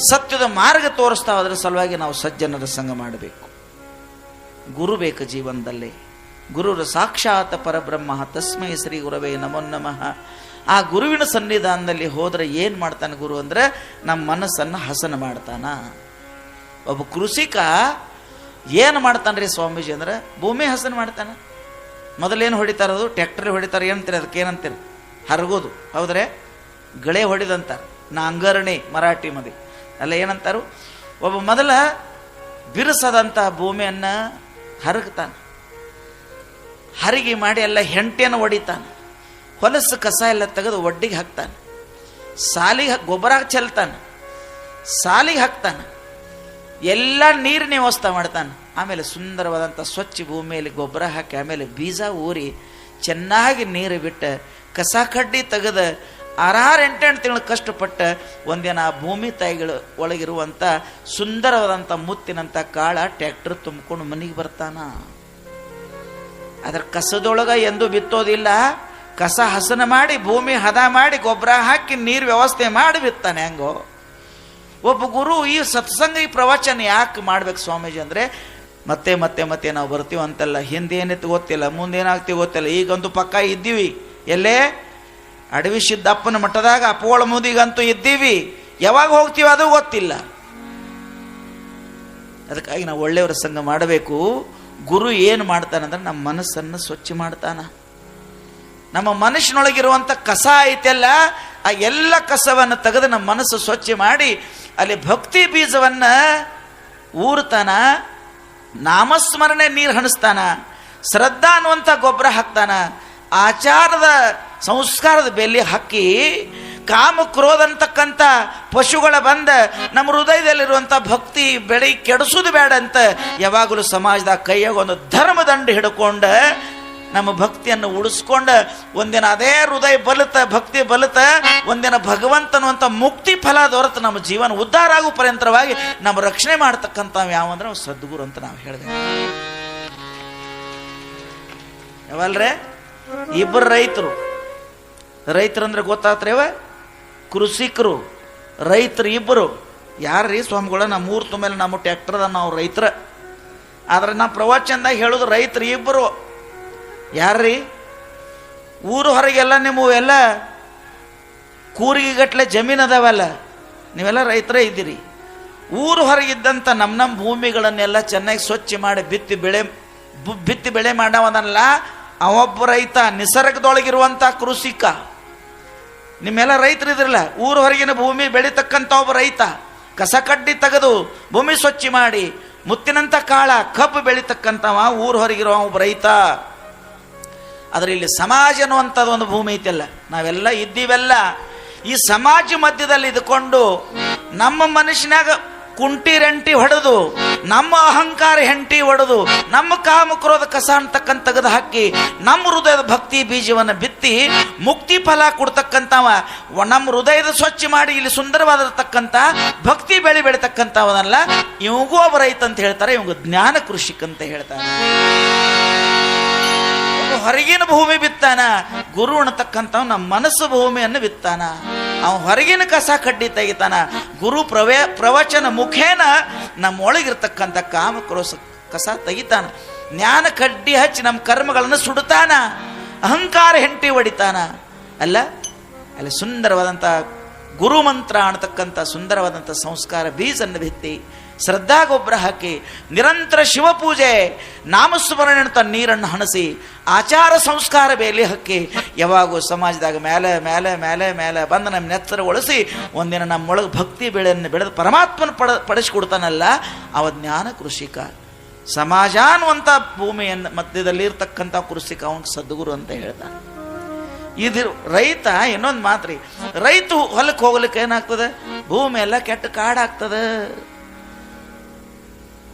ಸತ್ಯದ ಮಾರ್ಗ ತೋರಿಸ್ತಾವ. ಅದರ ಸಲುವಾಗಿ ನಾವು ಸಜ್ಜನರ ಸಂಘ ಮಾಡಬೇಕು. ಗುರು ಬೇಕು ಜೀವನದಲ್ಲಿ. ಗುರುರ ಸಾಕ್ಷಾತ್ ಪರಬ್ರಹ್ಮ ತಸ್ಮೈ ಶ್ರೀ ಗುರವೇ ನಮೋ ನಮಃ. ಆ ಗುರುವಿನ ಸನ್ನಿಧಾನದಲ್ಲಿ ಹೋದರೆ ಏನು ಮಾಡ್ತಾನೆ ಗುರು ಅಂದರೆ ನಮ್ಮ ಮನಸ್ಸನ್ನು ಹಸನ ಮಾಡ್ತಾನ. ಒಬ್ಬ ಕೃಷಿಕ ಏನು ಮಾಡ್ತಾನೆ ರೀ ಸ್ವಾಮೀಜಿ ಅಂದ್ರೆ ಭೂಮಿ ಹಸನ ಮಾಡ್ತಾನೆ. ಮೊದಲೇನು ಹೊಡಿತಾರದು ಟ್ಯಾಕ್ಟ್ರಿ ಹೊಡಿತಾರೆ, ಏನಂತೀರಿ ಅದಕ್ಕೆ ಏನಂತೀರಿ? ಹರಗೋದು. ಹೌದ್ರೆ ಗಳೆ ಹೊಡಿದಂತಾರೆ, ನಾ ಅಂಗರಣಿ ಮರಾಠಿ ಮದಿ ಅಲ್ಲ ಏನಂತಾರು. ಒಬ್ಬ ಮೊದಲ ಬಿರುಸದಂಥ ಭೂಮಿಯನ್ನು ಹರಗ್ತಾನೆ, ಹರಿಗಿ ಮಾಡಿ ಎಲ್ಲ ಹೆಂಟೆಯನ್ನು ಹೊಡಿತಾನೆ, ಹೊಲಸು ಕಸ ಎಲ್ಲ ತೆಗೆದು ಒಡ್ಡಿಗೆ ಹಾಕ್ತಾನೆ, ಸಾಲಿಗೆ ಗೊಬ್ಬರ ಚೆಲ್ತಾನೆ, ಸಾಲಿಗೆ ಹಾಕ್ತಾನೆ, ಎಲ್ಲ ನೀರಿನ ವ್ಯವಸ್ಥೆ ಮಾಡ್ತಾನೆ. ಆಮೇಲೆ ಸುಂದರವಾದಂಥ ಸ್ವಚ್ಛ ಭೂಮಿಯಲ್ಲಿ ಗೊಬ್ಬರ ಹಾಕಿ ಆಮೇಲೆ ಬೀಜ ಊರಿ ಚೆನ್ನಾಗಿ ನೀರು ಬಿಟ್ಟು ಕಸ ಕಡ್ಡಿ ತೆಗೆದು 6-8 ತಿಂಗಳು ಕಷ್ಟಪಟ್ಟ ಒಂದಿನ ಆ ಭೂಮಿ ತಾಯಿಗಳ ಒಳಗಿರುವಂಥ ಸುಂದರವಾದಂಥ ಮುತ್ತಿನಂಥ ಕಾಳ ಟ್ಯಾಕ್ಟರ್ ತುಂಬಿಕೊಂಡು ಮನೆಗೆ ಬರ್ತಾನ. ಅದರ ಕಸದೊಳಗೆ ಎಂದೂ ಬಿತ್ತೋದಿಲ್ಲ. ಕಸ ಹಸನ ಮಾಡಿ ಭೂಮಿ ಹದ ಮಾಡಿ ಗೊಬ್ಬರ ಹಾಕಿ ನೀರು ವ್ಯವಸ್ಥೆ ಮಾಡಿ ಬಿತ್ತಾನೆ. ಹೆಂಗೋ ಒಬ್ಬ ಗುರು ಈ ಸತ್ಸಂಗ ಈ ಪ್ರವಚನ ಯಾಕೆ ಮಾಡ್ಬೇಕು ಸ್ವಾಮೀಜಿ ಅಂದರೆ ಮತ್ತೆ ಮತ್ತೆ ಮತ್ತೆ ನಾವು ಬರ್ತೀವಿ ಅಂತಲ್ಲ, ಹಿಂದೇನಿತ್ತು ಗೊತ್ತಿಲ್ಲ, ಮುಂದೇನಾಗ್ತೀವಿ ಗೊತ್ತಿಲ್ಲ. ಈಗಂತೂ ಪಕ್ಕ ಇದ್ದೀವಿ. ಎಲ್ಲೇ ಅಡವಿ ಸಿದ್ದಪ್ಪನ ಮಠದಾಗ ಅಪ್ಪೋಳ ಮುದಿಗಂತೂ ಇದ್ದೀವಿ. ಯಾವಾಗ ಹೋಗ್ತೀವಿ ಅದು ಗೊತ್ತಿಲ್ಲ. ಅದಕ್ಕಾಗಿ ನಾವು ಒಳ್ಳೆಯವರ ಸಂಘ ಮಾಡಬೇಕು. ಗುರು ಏನು ಮಾಡ್ತಾನಂದ್ರೆ ನಮ್ಮ ಮನಸ್ಸನ್ನು ಸ್ವಚ್ಛ ಮಾಡ್ತಾನ. ನಮ್ಮ ಮನಸ್ಸಿನೊಳಗಿರುವಂಥ ಕಸ ಐತೆಲ್ಲ ಆ ಎಲ್ಲ ಕಸವನ್ನು ತೆಗೆದು ನಮ್ಮ ಮನಸ್ಸು ಸ್ವಚ್ಛ ಮಾಡಿ ಅಲ್ಲಿ ಭಕ್ತಿ ಬೀಜವನ್ನು ಊರ್ತಾನ, ನಾಮಸ್ಮರಣೆ ನೀರು ಹಣಿಸ್ತಾನ, ಶ್ರದ್ಧಾ ಅನ್ನುವಂಥ ಗೊಬ್ಬರ ಹಾಕ್ತಾನ, ಆಚಾರದ ಸಂಸ್ಕಾರದ ಬೆಲೆ ಹಾಕಿ ಕಾಮ ಕ್ರೋಧ ಅಂತಕ್ಕಂಥ ಪಶುಗಳ ಬಂದ ನಮ್ಮ ಹೃದಯದಲ್ಲಿರುವಂಥ ಭಕ್ತಿ ಬೆಳೆ ಕೆಡಿಸೋದು ಬೇಡ ಅಂತ ಯಾವಾಗಲೂ ಸಮಾಜದಾಗ ಕೈಯಾಗ ಒಂದು ಧರ್ಮದಂಡ ಹಿಡ್ಕೊಂಡು ನಮ್ಮ ಭಕ್ತಿಯನ್ನು ಉಳಿಸ್ಕೊಂಡು ಒಂದಿನ ಅದೇ ಹೃದಯ ಬಲುತ್ತ ಭಕ್ತಿ ಬಲುತ್ತ ಒಂದಿನ ಭಗವಂತನುವಂಥ ಮುಕ್ತಿ ಫಲ ದೊರೆತು ನಮ್ಮ ಜೀವನ ಉದ್ಧಾರ ಆಗೋ ಪರ್ಯಂತರವಾಗಿ ನಮ್ಮ ರಕ್ಷಣೆ ಮಾಡ್ತಕ್ಕಂಥ ಯಾವಂದ್ರೆ ಸದ್ಗುರು ಅಂತ ನಾವು ಹೇಳಿದೆ. ಯಾವಲ್ರೇ ಇಬ್ಬರು ರೈತರಂದ್ರೆ ಗೊತ್ತಾತ್ರೇವ, ಕೃಷಿಕರು ರೈತರು ಇಬ್ಬರು. ಯಾರ್ರೀ ಸ್ವಾಮಿಗಳ ನಮ್ಮ ಊರು ತುಂಬ ನಮ್ಮ ಟ್ಯಾಕ್ಟರ್ ನಾವು ರೈತರ, ಆದ್ರೆ ನಾವು ಪ್ರವಚನದಾಗ ಹೇಳೋದು ರೈತರು ಇಬ್ಬರು. ಯಾರ್ರೀ? ಊರು ಹೊರಗೆಲ್ಲ ನಿಮ್ಮವೆಲ್ಲ ಕೂರಿಗೆ ಗಟ್ಟಲೆ ಜಮೀನು ಅದಾವಲ್ಲ, ನೀವೆಲ್ಲ ರೈತರೇ ಇದ್ದೀರಿ. ಊರು ಹೊರಗಿದ್ದಂಥ ನಮ್ಮ ಭೂಮಿಗಳನ್ನೆಲ್ಲ ಚೆನ್ನಾಗಿ ಸ್ವಚ್ಛ ಮಾಡಿ ಬಿತ್ತಿ ಬೆಳೆ ಮಾಡವನಲ್ಲ ಅವೊಬ್ಬ ರೈತ, ನಿಸರ್ಗದೊಳಗಿರುವಂಥ ಕೃಷಿಕ. ನಿಮ್ಮೆಲ್ಲ ರೈತರು ಇದ್ರಲ್ಲ, ಊರು ಹೊರಗಿನ ಭೂಮಿ ಬೆಳೀತಕ್ಕಂಥ ಒಬ್ಬ ರೈತ, ಕಸ ಕಡ್ಡಿ ತೆಗೆದು ಭೂಮಿ ಸ್ವಚ್ಛ ಮಾಡಿ ಮುತ್ತಿನಂಥ ಕಾಳ ಕಬ್ಬು ಬೆಳೀತಕ್ಕಂಥವ ಊರು ಹೊರಗಿರುವ ಒಬ್ಬ ರೈತ. ಆದರೆ ಇಲ್ಲಿ ಸಮಾಜ ಅನ್ನುವಂಥದ್ದು ಒಂದು ಭೂಮಿ ಐತೆಲ್ಲ, ನಾವೆಲ್ಲ ಇದ್ದೀವೆಲ್ಲ. ಈ ಸಮಾಜ ಮಧ್ಯದಲ್ಲಿ ಇದ್ಕೊಂಡು ನಮ್ಮ ಮನುಷ್ಯನಾಗ ಕುಂಟಿ ರಂಟಿ ಹೊಡೆದು, ನಮ್ಮ ಅಹಂಕಾರ ಹೆಂಟಿ ಹೊಡೆದು, ನಮ್ಮ ಕಾಮಕ್ರೋಧ ಕಸ ಅಂತಕ್ಕಂಥ ತೆಗೆದು ಹಾಕಿ ನಮ್ಮ ಹೃದಯದ ಭಕ್ತಿ ಬೀಜವನ್ನು ಬಿತ್ತಿ ಮುಕ್ತಿ ಫಲ ಕೊಡ್ತಕ್ಕಂಥವ, ನಮ್ಮ ಹೃದಯದ ಸ್ವಚ್ಛ ಮಾಡಿ ಇಲ್ಲಿ ಸುಂದರವಾದಿರ್ತಕ್ಕಂಥ ಭಕ್ತಿ ಬೆಳಿತಕ್ಕಂಥವನಲ್ಲ, ಇವಂಗೂ ಒಬ್ಬ ರೈತ ಅಂತ ಹೇಳ್ತಾರೆ, ಇವಂಗ ಜ್ಞಾನ ಕೃಷಿಕ ಅಂತ ಹೇಳ್ತಾರೆ. ಹೊರಗಿನ ಭೂಮಿ ಬಿತ್ತಾನ, ಗುರು ಅನ್ನತಕ್ಕಂಥವ್ ನಮ್ಮ ಮನಸ್ಸು ಭೂಮಿಯನ್ನು ಬಿತ್ತಾನ. ಅವ ಹೊರಗಿನ ಕಸ ಕಡ್ಡಿ ತೆಗಿತಾನ, ಗುರು ಪ್ರವಚನ ಮುಖೇನ ನಮ್ಮೊಳಗಿರ್ತಕ್ಕಂಥ ಕಾಮಕ್ರೋಶ ಕಸ ತೆಗಿತಾನ. ಜ್ಞಾನ ಕಡ್ಡಿ ಹಚ್ಚಿ ನಮ್ಮ ಕರ್ಮಗಳನ್ನು ಸುಡುತ್ತಾನ, ಅಹಂಕಾರ ಹೆಂಟಿ ಹೊಡಿತಾನ. ಅಲ್ಲಿ ಸುಂದರವಾದಂಥ ಗುರು ಮಂತ್ರ ಅನ್ನತಕ್ಕಂಥ ಸುಂದರವಾದಂಥ ಸಂಸ್ಕಾರ ಬೀಜನ್ನು ಬಿತ್ತಿ ಶ್ರದ್ಧಾ ಗೊಬ್ಬರ ಹಾಕಿ ನಿರಂತರ ಶಿವಪೂಜೆ ನಾಮಸ್ಮರಣೆ ಅಂತ ನೀರನ್ನು ಹಣಸಿ ಆಚಾರ ಸಂಸ್ಕಾರ ಬೇಲಿ ಹಾಕಿ ಯಾವಾಗೂ ಸಮಾಜದಾಗ ಮೇಲೆ ಮೇಲೆ ಮೇಲೆ ಮೇಲೆ ಬಂದು ನಮ್ಮ ನೆತ್ತರಗೊಳಿಸಿ ಒಂದಿನ ನಮ್ಮೊಳಗೆ ಭಕ್ತಿ ಬೆಳೆದು ಪರಮಾತ್ಮನ ಪಡಿಸ್ಕೊಡ್ತಾನಲ್ಲ, ಅವ ಜ್ಞಾನ ಕೃಷಿಕ. ಸಮಾಜ ಅನ್ನುವಂಥ ಭೂಮಿಯನ್ನು ಮಧ್ಯದಲ್ಲಿ ಇರ್ತಕ್ಕಂಥ ಕೃಷಿಕ ಅವನಿಗೆ ಸದ್ಗುರು ಅಂತ ಹೇಳ್ತಾನೆ. ಇದು ರೈತ ಇನ್ನೊಂದು ಮಾತ್ರಿ, ರೈತ ಹೊಲಕ್ಕೆ ಹೋಗ್ಲಿಕ್ಕೆ ಏನಾಗ್ತದೆ, ಭೂಮಿ ಎಲ್ಲ ಕೆಟ್ಟ ಕಾಡಾಗ್ತದೆ.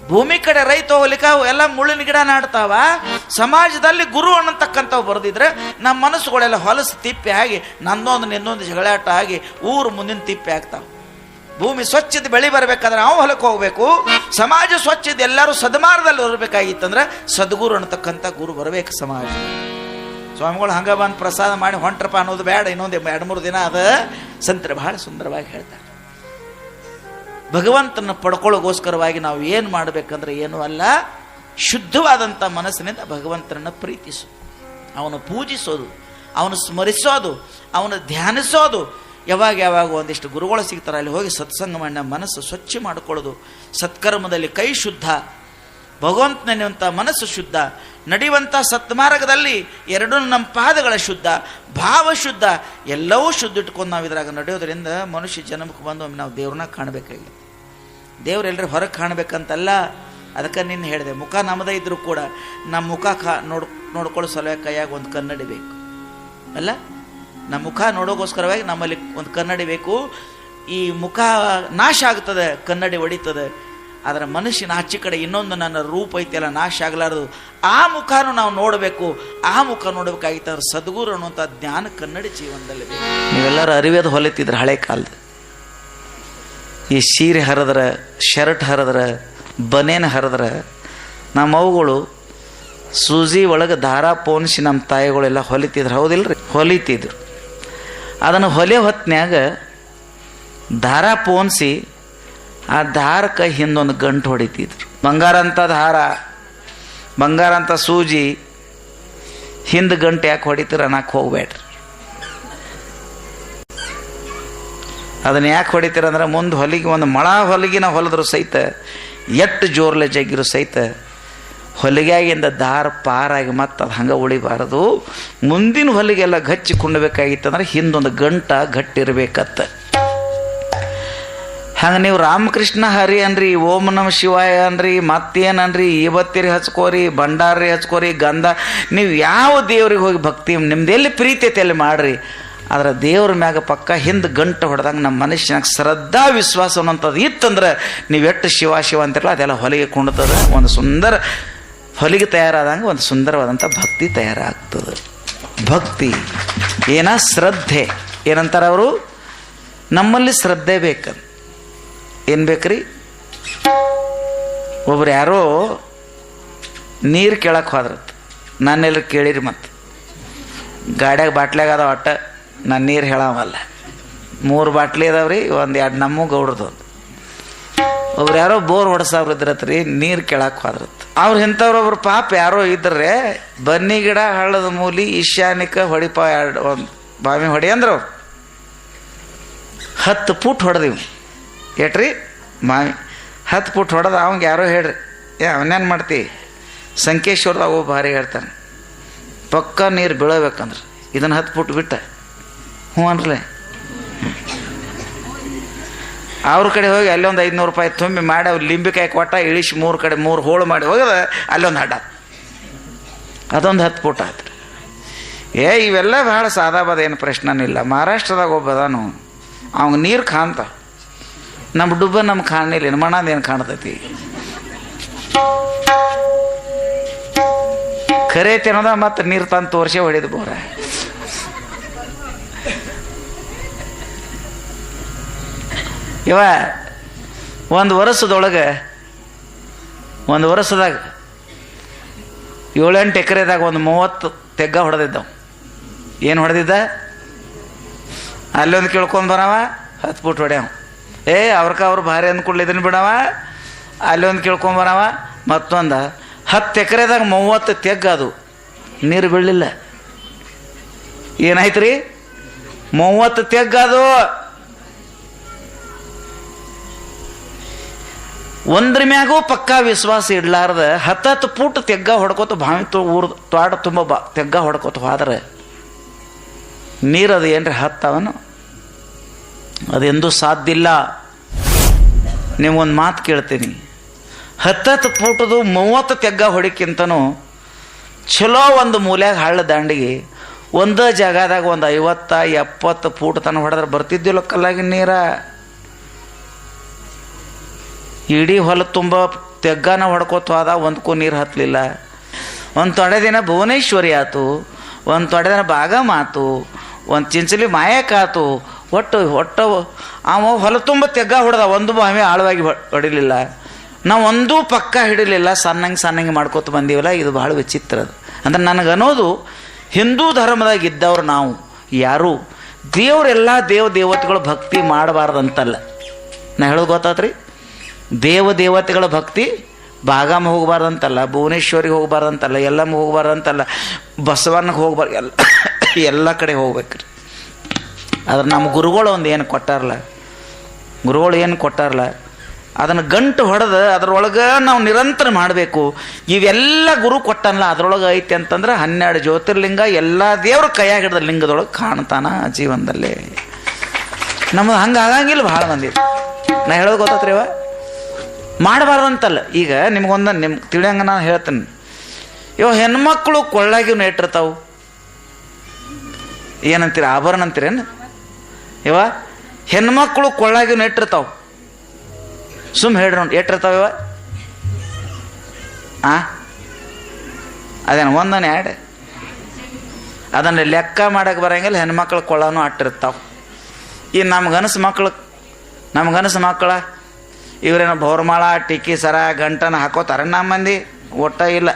ಭೂಮಿ ಕಡೆ ರೈತ ಹೋಗ್ಲಿಕ್ಕೆ ಎಲ್ಲ ಮುಳ್ಳಿನ ಗಿಡ ನಾಡ್ತಾವ. ಸಮಾಜದಲ್ಲಿ ಗುರು ಅನ್ನತಕ್ಕಂಥವು ಬರೆದಿದ್ರೆ ನಮ್ಮ ಮನಸ್ಸುಗಳೆಲ್ಲ ಹೊಲಸು ತಿಪ್ಪೆ ಆಗಿ ನಂದೊಂದು ನಿನ್ನೊಂದು ಜಗಳಾಟ ಆಗಿ ಊರು ಮುಂದಿನ ತಿಪ್ಪೆ ಆಗ್ತಾವ. ಭೂಮಿ ಸ್ವಚ್ಛದ ಬೆಳೆ ಬರಬೇಕಾದ್ರೆ ನಾವು ಹೊಲಕ್ಕೆ ಹೋಗ್ಬೇಕು. ಸಮಾಜ ಸ್ವಚ್ಛದ ಎಲ್ಲರೂ ಸದ್ಮಾರ್ಗದಲ್ಲಿ ಬರಬೇಕಾಗಿತ್ತಂದ್ರೆ ಸದ್ಗುರು ಅನ್ನತಕ್ಕಂಥ ಗುರು ಬರಬೇಕು ಸಮಾಜ. ಸ್ವಾಮಿಗಳು ಹಂಗ ಬಂದು ಪ್ರಸಾದ ಮಾಡಿ ಹೊಂಟ್ರಪ್ಪ ಅನ್ನೋದು ಬೇಡ. ಇನ್ನೊಂದು 2-3 ದಿನ ಅದ ಸಂತರು ಬಹಳ ಸುಂದರವಾಗಿ ಹೇಳ್ತಾರೆ. ಭಗವಂತನ ಪಡ್ಕೊಳ್ಳೋಗೋಸ್ಕರವಾಗಿ ನಾವು ಏನು ಮಾಡಬೇಕಂದ್ರೆ ಏನೂ ಅಲ್ಲ, ಶುದ್ಧವಾದಂಥ ಮನಸ್ಸಿನಿಂದ ಭಗವಂತನನ್ನು ಪ್ರೀತಿಸು, ಅವನು ಪೂಜಿಸೋದು, ಅವನು ಸ್ಮರಿಸೋದು, ಅವನು ಧ್ಯಾನಿಸೋದು. ಯಾವಾಗ ಒಂದಿಷ್ಟು ಗುರುಗಳು ಸಿಗ್ತಾರೆ, ಅಲ್ಲಿ ಹೋಗಿ ಸತ್ಸಂಗ ಮಾಡಿ ಮನಸ್ಸು ಸ್ವಚ್ಛ ಮಾಡಿಕೊಳ್ಳೋದು. ಸತ್ಕರ್ಮದಲ್ಲಿ ಕೈ ಶುದ್ಧ, ಭಗವಂತ ನೆನೆಯುವಂಥ ಮನಸ್ಸು ಶುದ್ಧ, ನಡೆಯುವಂಥ ಸತ್ಮಾರ್ಗದಲ್ಲಿ ಎರಡೂ ನಮ್ಮ ಪಾದಗಳ ಶುದ್ಧ, ಭಾವ ಶುದ್ಧ, ಎಲ್ಲವೂ ಶುದ್ಧ ಇಟ್ಕೊಂಡು ನಾವು ಇದ್ರಾಗ ನಡೆಯೋದ್ರಿಂದ ಮನುಷ್ಯ ಜನ್ಮಕ್ಕೆ ಬಂದು ನಾವು ದೇವ್ರನ್ನ ಕಾಣಬೇಕಾಗಿದೆ. ದೇವ್ರೆಲ್ಲರೂ ಹೊರಗೆ ಕಾಣಬೇಕಂತಲ್ಲ. ಅದಕ್ಕೆ ನಿನ್ನ ಹೇಳಿದೆ, ಮುಖ ನಮ್ಮದೇ ಇದ್ರೂ ಕೂಡ ನಮ್ಮ ಮುಖ ನೋಡ್ಕೊಳ್ಳೋ ಸಲುವಾಗಿ ಕೈಯಾಗ ಒಂದು ಕನ್ನಡಿ ಬೇಕು ಅಲ್ಲ. ನಮ್ಮ ಮುಖ ನೋಡೋಗೋಸ್ಕರವಾಗಿ ನಮ್ಮಲ್ಲಿ ಒಂದು ಕನ್ನಡಿ ಬೇಕು. ಈ ಮುಖ ನಾಶ ಆಗ್ತದೆ, ಕನ್ನಡಿ ಹೊಡಿತದೆ. ಆದರೆ ಮನುಷ್ಯನ ಆಚೆ ಕಡೆ ಇನ್ನೊಂದು ನನ್ನ ರೂಪ ಐತೆಲ್ಲ ನಾಶ ಆಗಲಾರದು. ಆ ಮುಖನೂ ನಾವು ನೋಡಬೇಕು. ಆ ಮುಖ ನೋಡಬೇಕಾಗಿತ್ತು ಸದ್ಗುರು ಅನ್ನುವಂಥ ಜ್ಞಾನ ಕನ್ನಡಿ ಜೀವನದಲ್ಲಿ ಬೇಕು. ನೀವೆಲ್ಲರೂ ಅರಿವೇದ ಹೊಲಿತಿದ್ರೆ ಹಳೆ ಕಾಲದ ಈ ಸೀರೆ ಹರಿದ್ರೆ, ಶರ್ಟ್ ಹರಿದ್ರೆ, ಬನೇನು ಹರಿದ್ರೆ ನಮ್ಮ ಅವುಗಳು ಸೂಜಿ ಒಳಗೆ ದಾರ ಪೋಣಿಸಿ ನಮ್ಮ ತಾಯಿಗಳೆಲ್ಲ ಹೊಲಿತಿದ್ರು. ಹೌದಿಲ್ರಿ? ಹೊಲಿತಿದ್ರು. ಅದನ್ನು ಹೊತ್ನ್ಯಾಗ ದಾರ ಪೋಣಿಸಿ ಆ ದಾರಕ್ಕೆ ಹಿಂದೊಂದು ಗಂಟು ಹೊಡಿತಿದ್ರು. ಬಂಗಾರ ಅಂತ ದಾರ, ಬಂಗಾರ ಅಂತ ಸೂಜಿ, ಹಿಂದೆ ಗಂಟು ಯಾಕೆ ಹೊಡಿತೀರ ಅನ್ನಕ್ಕೆ ಹೋಗ್ಬೇಡ್ರಿ. ಅದನ್ನು ಯಾಕೆ ಹೊಡಿತೀರ ಅಂದ್ರೆ ಮುಂದೆ ಹೊಲಿಗೆ ಒಂದು ಹೊಲಿಗಿನ ಹೊಲಿದ್ರು ಸಹಿತ, ಎಷ್ಟು ಜೋರ್ಲೆ ಜಗ್ಗಿರು ಸಹಿತ ಹೊಲಿಗೆಯಾಗಿಂದ ದಾರ ಪಾರಾಗಿ ಮತ್ತೆ ಅದು ಹಂಗೆ ಉಳಿಬಾರದು. ಮುಂದಿನ ಹೊಲಿಗೆಲ್ಲ ಗಚ್ಚಿ ಕುಂಡಬೇಕಾಗಿತ್ತಂದ್ರೆ ಹಿಂದೊಂದು ಗಂಟ ಗಟ್ಟಿರ್ಬೇಕತ್ತ. ಹಂಗೆ ನೀವು ರಾಮಕೃಷ್ಣ ಹರಿ ಅನ್ರಿ, ಓಂ ನಮ ಶಿವಾಯ ಅನ್ರಿ, ಮತ್ತೇನನ್ರಿ, ಇವತ್ತಿರಿ ಹಚ್ಕೋರಿ, ಭಂಡಾರಿ ಹಚ್ಕೋರಿ, ಗಂಧ, ನೀವು ಯಾವ ದೇವ್ರಿಗೆ ಹೋಗಿ ಭಕ್ತಿ ನಿಮ್ದೆಲ್ಲಿ ಪ್ರೀತಿ ಐತೆ ಅಲ್ಲಿ ಮಾಡ್ರಿ. ಆದ್ರೆ ದೇವ್ರ ಮ್ಯಾಗ ಪಕ್ಕ ಹಿಂದೆ ಗಂಟು ಹೊಡೆದಂಗೆ ನಮ್ಮ ಮನುಷ್ಯನಾಗ ಶ್ರದ್ಧಾ ವಿಶ್ವಾಸ ಅನ್ನೋಂಥದ್ದು ಇತ್ತಂದ್ರೆ ನೀವು ಎಷ್ಟು ಶಿವ ಶಿವ ಅಂತಿರಲ್ಲ ಅದೆಲ್ಲ ಹೊಲಿಗೆ ಕುಂಡ್ತದೆ. ಒಂದು ಸುಂದರ ಹೊಲಿಗೆ ತಯಾರಾದಂಗೆ ಒಂದು ಸುಂದರವಾದಂಥ ಭಕ್ತಿ ತಯಾರಾಗ್ತದೆ. ಭಕ್ತಿ ಏನ ಶ್ರದ್ಧೆ ಏನಂತಾರೆ ಅವರು, ನಮ್ಮಲ್ಲಿ ಶ್ರದ್ಧೆ ಬೇಕಂತ. ಏನು ಬೇಕ್ರಿ, ಒಬ್ರು ಯಾರೋ ನೀರು ಕೇಳಕ್ಕೆ ಹೋದ್ರತ್, ನಾನೆಲ್ಲರೂ ಕೇಳಿರಿ. ಮತ್ತು ಗಾಡ್ಯಾಗ ಬಾಟ್ಲ್ಯಾಗ ಅದಾವ ಒಟ್ಟ, ನಾನು ನೀರು ಹೇಳವಲ್ಲ. 3 ಬಾಟ್ಲಿ ಅದಾವ್ರಿ, 1-2 ನಮ್ಮ ಗೌಡ್ರದ್ದು. ಒಬ್ರು ಯಾರೋ ಬೋರ್ ಹೊಡ್ಸಾವ್ರು ಇದ್ರತ್ರಿ, ನೀರು ಕೇಳಕ್ಕೆ ಹೋದ್ರತ್. ಅವ್ರು ಇಂಥವ್ರೊಬ್ರು ಪಾಪ ಯಾರೋ ಇದ್ರೆ ಬನ್ನಿ ಗಿಡ ಹಳ್ಳದ ಮೂಲಿ ಈಶಾನಿಕ ಹೊಡಿಪ 1 ಬಾವಿ ಹೊಡಿ ಅಂದ್ರೆ ಅವ್ರು 10 ಫೂಟ್ ಹೊಡೆದಿವ್. ಏಟ್ರಿ ಮಾವಿ 10 ಫೂಟ್ ಹೊಡೆದ. ಅವಂಗೆ ಯಾರೋ ಹೇಳ್ರಿ, ಅವನೇನು ಮಾಡ್ತಿ, ಸಂಕೇಶ್ವರದಾಗ ಹೋಗಿ ಭಾರಿ ಹೇಳ್ತಾನೆ, ಪಕ್ಕ ನೀರು ಬೀಳಬೇಕಂದ್ರೆ ಇದನ್ನು 10 ಫೂಟ್ ಬಿಟ್ಟ ಹ್ಞೂ ಅನ್ರಲೆ. ಅವ್ರ ಕಡೆ ಹೋಗಿ ಅಲ್ಲೊಂದು 500 ರೂಪಾಯಿ ತುಂಬಿ ಮಾಡಿ ಅವ್ರು ಲಿಂಬಿಕಾಯಿ ಕೊಟ್ಟ ಇಳಿಸಿ 3 ಕಡೆ 3 ಹೋಳು ಮಾಡಿ ಹೋಗದ ಅಲ್ಲೊಂದು ಅಡ್ಡ, ಅದೊಂದು 10 ಫೂಟ್ ಆಯ್ತು. ಇವೆಲ್ಲ ಭಾಳ ಸಾದಾಬಾದ ಏನು ಪ್ರಶ್ನೆನಿಲ್ಲ. ಮಹಾರಾಷ್ಟ್ರದಾಗ ಒಬ್ಬದಾನು, ಅವಂಗೆ ನೀರು ಕಾಣ್ತ, ನಮ್ಮ ಡುಬ್ಬ ನಮ್ಗೆ ಕಾಣಲಿಲ್ಲ, ಮಣ್ಣದೇನು ಕಾಣ್ತೈತಿ. ಖರೆ ಐತಿ ಅನ್ನೋದ ಮತ್ತೆ ನೀರು ತಂದು ತೋರಿಸೇ ಹೊಡಿದು ಬೋರ. ಇವ ಒಂದು ವರ್ಷದಾಗ 7-8 ಎಕರೆದಾಗ ಒಂದು 30 ತೆಗ್ಗ ಹೊಡೆದಿದ್ದವು. ಏನು ಹೊಡೆದಿದ್ದ, ಅಲ್ಲೊಂದು ಕೇಳ್ಕೊಂಡು ಬರವ 10 ಫೂಟ್ ಹೊಡ್ಯಾವ. ಅವ್ರು ಭಾರಿ ಅಂದ್ಕೊಳ್ಳಿ ಇದನ್ನು ಬಿಡವ, ಅಲ್ಲೊಂದು ಕೇಳ್ಕೊಂಬರವ ಮತ್ತೊಂದು 10 ಎಕರೆದಾಗ 30 ತೆಗ್ಗ, ಅದು ನೀರು ಬೀಳಲಿಲ್ಲ. ಏನಾಯ್ತು ರೀ, 30 ತೆಗ್ಗ, ಅದು ಒಂದ್ರ ಮ್ಯಾಗೂ ಪಕ್ಕಾ ವಿಶ್ವಾಸ ಇಡ್ಲಾರ್ದ 10 ಫೂಟ್ ತೆಗ್ಗ ಹೊಡ್ಕೋತ ಬಾವಿ ತೋಟ ತುಂಬ ತೆಗ್ಗ ಹೊಡ್ಕೋತ ಹೋದ್ರೆ ನೀರದು ಏನ್ರಿ ಹತ್ತವನು, ಅದೆಂದೂ ಸಾಧ್ಯ ಇಲ್ಲ. ನಿಮ್ಗೊಂದು ಮಾತು ಕೇಳ್ತೀನಿ, 10 ಫೂಟದು 30 ತೆಗ್ಗ ಹೊಡಿಕ್ಕಿಂತನೂ ಚಲೋ ಒಂದು ಮೂಲ್ಯಾಗ ಹಳ್ಳ ದಾಂಡಿಗೆ ಒಂದೇ ಜಾಗದಾಗ ಒಂದು 50-70 ಫೂಟ್ ತನಕ ಹೊಡೆದ್ರೆ ಬರ್ತಿದ್ದಿಲ್ಲ ಕಲ್ಲಾಗಿನ ನೀರ. ಇಡೀ ಹೊಲ ತುಂಬ ತೆಗ್ಗಾನ ಹೊಡ್ಕೋತ ಹೋದ, ಒಂದಕ್ಕೂ ನೀರು ಹತ್ತಲಿಲ್ಲ. ಒಂದು ತೊಡೆ ದಿನ ಭುವನೇಶ್ವರಿ ಆತು, ಒಂದು ತೊಡೆ ದಿನ ಬಾಗಮ್ ಆತು, ಒಂದು ಚಿಂಚಲಿ ಮಾಯಕಾತು. ಒಟ್ಟು ಅವ ಹೊಲ ತುಂಬ ತೆಗ್ಗ ಹೊಡೆದ, ಒಂದು ಬಾವಿ ಆಳವಾಗಿ ಹೊಡಿಲಿಲ್ಲ. ನಾವು ಒಂದೂ ಪಕ್ಕ ಹಿಡಿಲಿಲ್ಲ, ಸಣ್ಣಂಗೆ ಮಾಡ್ಕೋತ ಬಂದೀವಲ್ಲ. ಇದು ಭಾಳ ವಿಚಿತ್ರ. ಅದು ಅಂದ್ರೆ ನನಗನ್ನೋದು, ಹಿಂದೂ ಧರ್ಮದಾಗ ಇದ್ದವ್ರು ನಾವು ಯಾರು ದೇವರೆಲ್ಲ ದೇವತೆಗಳು ಭಕ್ತಿ ಮಾಡಬಾರ್ದಂತಲ್ಲ. ನಾ ಹೇಳೋದು ಗೊತ್ತಾತ್ರಿ, ದೇವತೆಗಳ ಭಕ್ತಿ ಬಾಗಾಮ ಹೋಗಬಾರ್ದಂತಲ್ಲ, ಭುವನೇಶ್ವರಿಗೆ ಹೋಗಬಾರ್ದಂತಲ್ಲ, ಎಲ್ಲಮ್ಮ ಹೋಗಬಾರ್ದಂತಲ್ಲ, ಬಸವಣ್ಣಗೆ ಹೋಗ್ಬಾರ್ದು, ಎಲ್ಲ ಕಡೆ ಹೋಗ್ಬೇಕ್ರಿ. ಆದ್ರೆ ನಮ್ಮ ಗುರುಗಳು ಒಂದು ಏನು ಕೊಟ್ಟಾರಲ್ಲ, ಅದನ್ನು ಗಂಟು ಹೊಡೆದು ಅದ್ರೊಳಗೆ ನಾವು ನಿರಂತರ ಮಾಡಬೇಕು. ಇವೆಲ್ಲ ಗುರು ಕೊಟ್ಟನಲ್ಲ ಅದ್ರೊಳಗೆ ಐತಿ ಅಂತಂದ್ರೆ 12 ಜ್ಯೋತಿರ್ಲಿಂಗ ಎಲ್ಲ ದೇವ್ರ ಕೈಯಾಗ ಹಿಡಿದ ಲಿಂಗದೊಳಗೆ ಕಾಣ್ತಾನ ಜೀವನದಲ್ಲಿ. ನಮ್ದು ಹಂಗೆ ಆಗಂಗಿಲ್ಲ ಭಾಳ ಮಂದಿ. ನಾ ಹೇಳೋದು ಗೊತ್ತಾತ್ರಿ, ಇವ ಮಾಡಬಾರ್ದಂತಲ್ಲ. ಈಗ ನಿಮ್ಗೆ ತಿಳಿಯಂಗ ನಾನು ಹೇಳ್ತೀನಿ, ಹೆಣ್ಮಕ್ಳು ಕೊಳ್ಳಾಗಿವ್ ಇಟ್ಟಿರ್ತಾವು, ಏನಂತೀರ, ಆಭರಣ ಅಂತೀರೇನು? ಹೆಣ್ಮಕ್ಳು ಕೊಳ್ಳಾಗಿವ್ ಇಟ್ಟಿರ್ತಾವ, ಸುಮ್ ಹೇಳ್ರಿ ನೋಡಿ ಎಟ್ಟಿರ್ತಾವ ಇವ? ಅದೇನು 1-2 ಅದನ್ನು ಲೆಕ್ಕ ಮಾಡಕ್ಕೆ ಬರಂಗಿಲ್ಲ. ಹೆಣ್ಮಕ್ಳು ಕೊಳ್ಳನೂ ಅಟ್ಟಿರ್ತಾವ. ಈ ನಮ್ಗನಸು ಮಕ್ಕಳ ಇವ್ರೇನೋ ಬಹುರ್ಮಾಳ, ಟಿಕ್ಕಿ, ಸರ, ಗಂಟನ ಹಾಕೋತಾರ. ನಮ್ಮ ಮಂದಿ ಒಟ್ಟ ಇಲ್ಲ.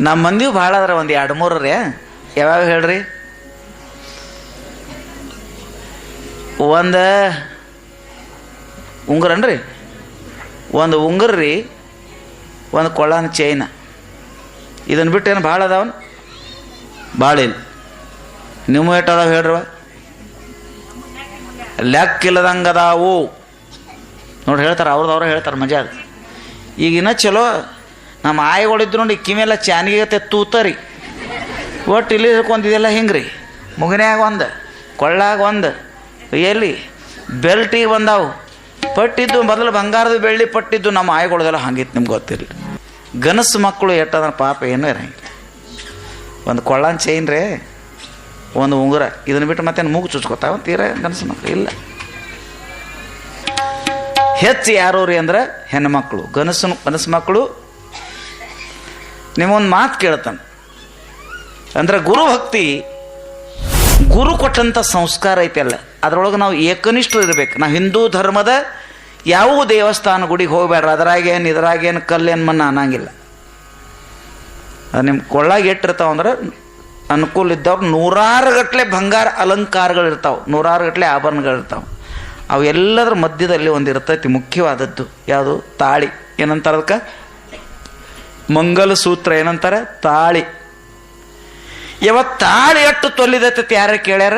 ನಮ್ಮ ಮಂದಿವು ಭಾಳ ಅದ್ರ, 1-2-3 ರೀ. ಯಾವ್ಯಾವ ಹೇಳ್ರಿ? ಒಂದು ಉಂಗುರನ್ರಿ, ಒಂದು ಉಂಗುರ ರೀ, ಒಂದು ಕೊಳ್ಳನ ಚೈನ. ಇದನ್ನು ಬಿಟ್ಟು ಏನು ಭಾಳ ಅದಾವನ್? ಭಾಳ ಇಲ್ಲ. ನಿಮ್ಮ ಏಟು ಅದಾವ ಹೇಳ್ರವ? ಲೆಕ್ಕಿಲ್ಲದಂಗೆ ಅದಾವು ನೋಡ್ರಿ. ಹೇಳ್ತಾರೆ ಅವ್ರದವ್ರ ಹೇಳ್ತಾರೆ, ಮಜಾ ಅದು. ಈಗಿನ ಚಲೋ ನಮ್ಮ ಆಯಿಗಳಿದ್ರು ನೋಡಿ ಕಿವಿಯೆಲ್ಲ ಚಾನಿಗೆ ತೂತರಿ ಒಟ್ಟು ಇಲ್ಲಿ ಹಿಡ್ಕೊಂತಿದೆಲ್ಲ ಹಿಂಗೆ ರೀ, ಮುಗಿನ್ಯಾಗ ಒಂದು, ಕೊಳ್ಳಾಗ ಒಂದು, ಎಲ್ಲಿ ಬೆಲ್ಟಿಗೆ ಬಂದಾವು. ಪಟ್ಟಿದ್ದು ಮೊದಲು ಬಂಗಾರದ ಬೆಳ್ಳಿ ಪಟ್ಟಿದ್ದು ನಮ್ಮ ಆಯಿಗಳದೆಲ್ಲ ಹಂಗಿತ್ತು, ನಿಮ್ಗೆ ಗೊತ್ತಿಲ್ಲ. ಗನಸು ಮಕ್ಕಳು ಎಟ್ಟಂದ್ರೆ ಪಾಪ ಏನೂ ಇರಂಗಿಲ್ಲ. ಒಂದು ಕೊಳ್ಳಾನ್ ಚೈನ್ ರೇ, ಒಂದು ಉಂಗುರ, ಇದನ್ನು ಬಿಟ್ಟು ಮತ್ತೆ ಮೂಗು ಚುಚ್ಕೋತಾವ ತೀರ ಗನಸು ಮಕ್ಕಳು ಇಲ್ಲ. ಹೆಚ್ಚು ಯಾರು ರೀ ಅಂದ್ರೆ ಹೆಣ್ಣು ಮಕ್ಕಳು. ಗನಸು ಮಕ್ಕಳು ನಿಮ್ಮೊಂದು ಮಾತು ಕೇಳ್ತಾನೆ ಅಂದ್ರೆ ಗುರುಭಕ್ತಿ, ಗುರು ಕೊಟ್ಟಂಥ ಸಂಸ್ಕಾರ ಐತೆಲ್ಲ ಅದರೊಳಗೆ ನಾವು ಏಕನಿಷ್ಠರು ಇರಬೇಕು. ನಾವು ಹಿಂದೂ ಧರ್ಮದ ಯಾವ ದೇವಸ್ಥಾನ ಗುಡಿಗೆ ಹೋಗ್ಬೇಡ್ರಿ, ಅದರಾಗೇನು ಇದ್ರಾಗೇನು ಕಲ್ಲೇನು ಮಣ್ಣು ಅನ್ನಂಗಿಲ್ಲ. ಅದು ನಿಮ್ಮ ಕೊಳ್ಳಾಗ ಇಟ್ಟಿರ್ತಾವ ಅಂದ್ರೆ ಅನುಕೂಲ ಇದ್ದವ್ರು ನೂರಾರು ಗಟ್ಟಲೆ ಬಂಗಾರ ಅಲಂಕಾರಗಳಿರ್ತಾವೆ, ನೂರಾರು ಗಟ್ಟಲೆ ಆಭರಣಗಳಿರ್ತಾವೆ. ಅವು ಎಲ್ಲದರ ಮಧ್ಯದಲ್ಲಿ ಒಂದು ಇರ್ತೈತಿ ಮುಖ್ಯವಾದದ್ದು, ಯಾವುದು? ತಾಳಿ. ಏನಂತಾರೆ ಅದಕ್ಕೆ? ಮಂಗಲಸೂತ್ರ. ಏನಂತಾರೆ? ತಾಳಿ. ಯಾವತ್ತು ತಾಳಿ ಎಷ್ಟು ತೊಲಿದೈತಿ ಯಾರ ಕೇಳ್ಯಾರ?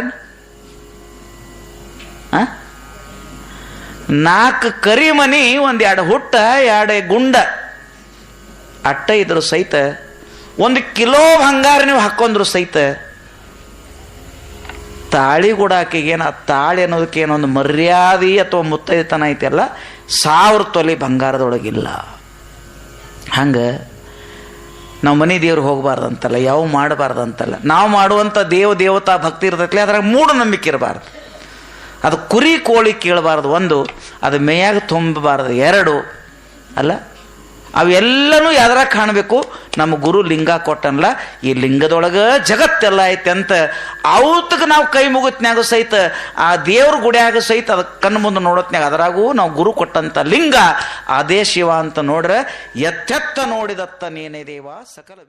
4 ಕರಿಮನಿ, 1-2 ಹುಟ್ಟ, 2 ಗುಂಡ ಅಟ್ಟ ಇದ್ರು ಸಹಿತ 1 ಕಿಲೋ ಬಂಗಾರ ನೀವು ಹಾಕೊಂಡ್ರು ಸಹಿತ ತಾಳಿ ಗುಡಾಕಿಗೇನು, ಆ ತಾಳಿ ಅನ್ನೋದಕ್ಕೆ ಏನೊಂದು ಮರ್ಯಾದೆ ಅಥವಾ ಮುತ್ತೈತನ ಐತೆಲ್ಲ 1000 ತೊಲೆ ಬಂಗಾರದೊಳಗಿಲ್ಲ. ಹಂಗೆ ನಾವು ಮನೆ ದೇವ್ರಿಗೆ ಹೋಗಬಾರ್ದಂತಲ್ಲ, ಯಾವ ಮಾಡಬಾರ್ದಂತಲ್ಲ. ನಾವು ಮಾಡುವಂಥ ದೇವತಾ ಭಕ್ತಿ ಇರ್ತೈತಿ, ಅದ್ರಾಗ ಮೂಢನಂಬಿಕೆ ಇರಬಾರ್ದು. ಅದು ಕುರಿ ಕೋಳಿ ಕೇಳಬಾರ್ದು 1, ಅದು ಮೇಯಾಗ ತುಂಬಬಾರ್ದು 2 ಅಲ್ಲ. ಅವೆಲ್ಲನೂ ಯಾವ್ದಾರ ಕಾಣಬೇಕು? ನಮ್ಮ ಗುರು ಲಿಂಗ ಕೊಟ್ಟನಲ್ಲ, ಈ ಲಿಂಗದೊಳಗೆ ಜಗತ್ತೆಲ್ಲ ಐತೆ ಅಂತ ಅವತ್ತಕ್ಕೆ ನಾವು ಕೈ ಮುಗುತ್ನ್ಯಾಗ ಸಹಿತ, ಆ ದೇವ್ರ ಗುಡಿಯಾಗ ಸಹಿತ ಅದಕ್ಕೆ ಕಣ್ಣು ಮುಂದೆ ನೋಡೋತ್ನ್ಯಾಗ ಅದರಾಗೂ ನಾವು ಗುರು ಕೊಟ್ಟಂಥ ಲಿಂಗ ಅದೇ ಶಿವ ಅಂತ ನೋಡ್ರೆ, ಎತ್ತೆತ್ತ ನೋಡಿದತ್ತ ನೇನೇ ದೇವ ಸಕಲ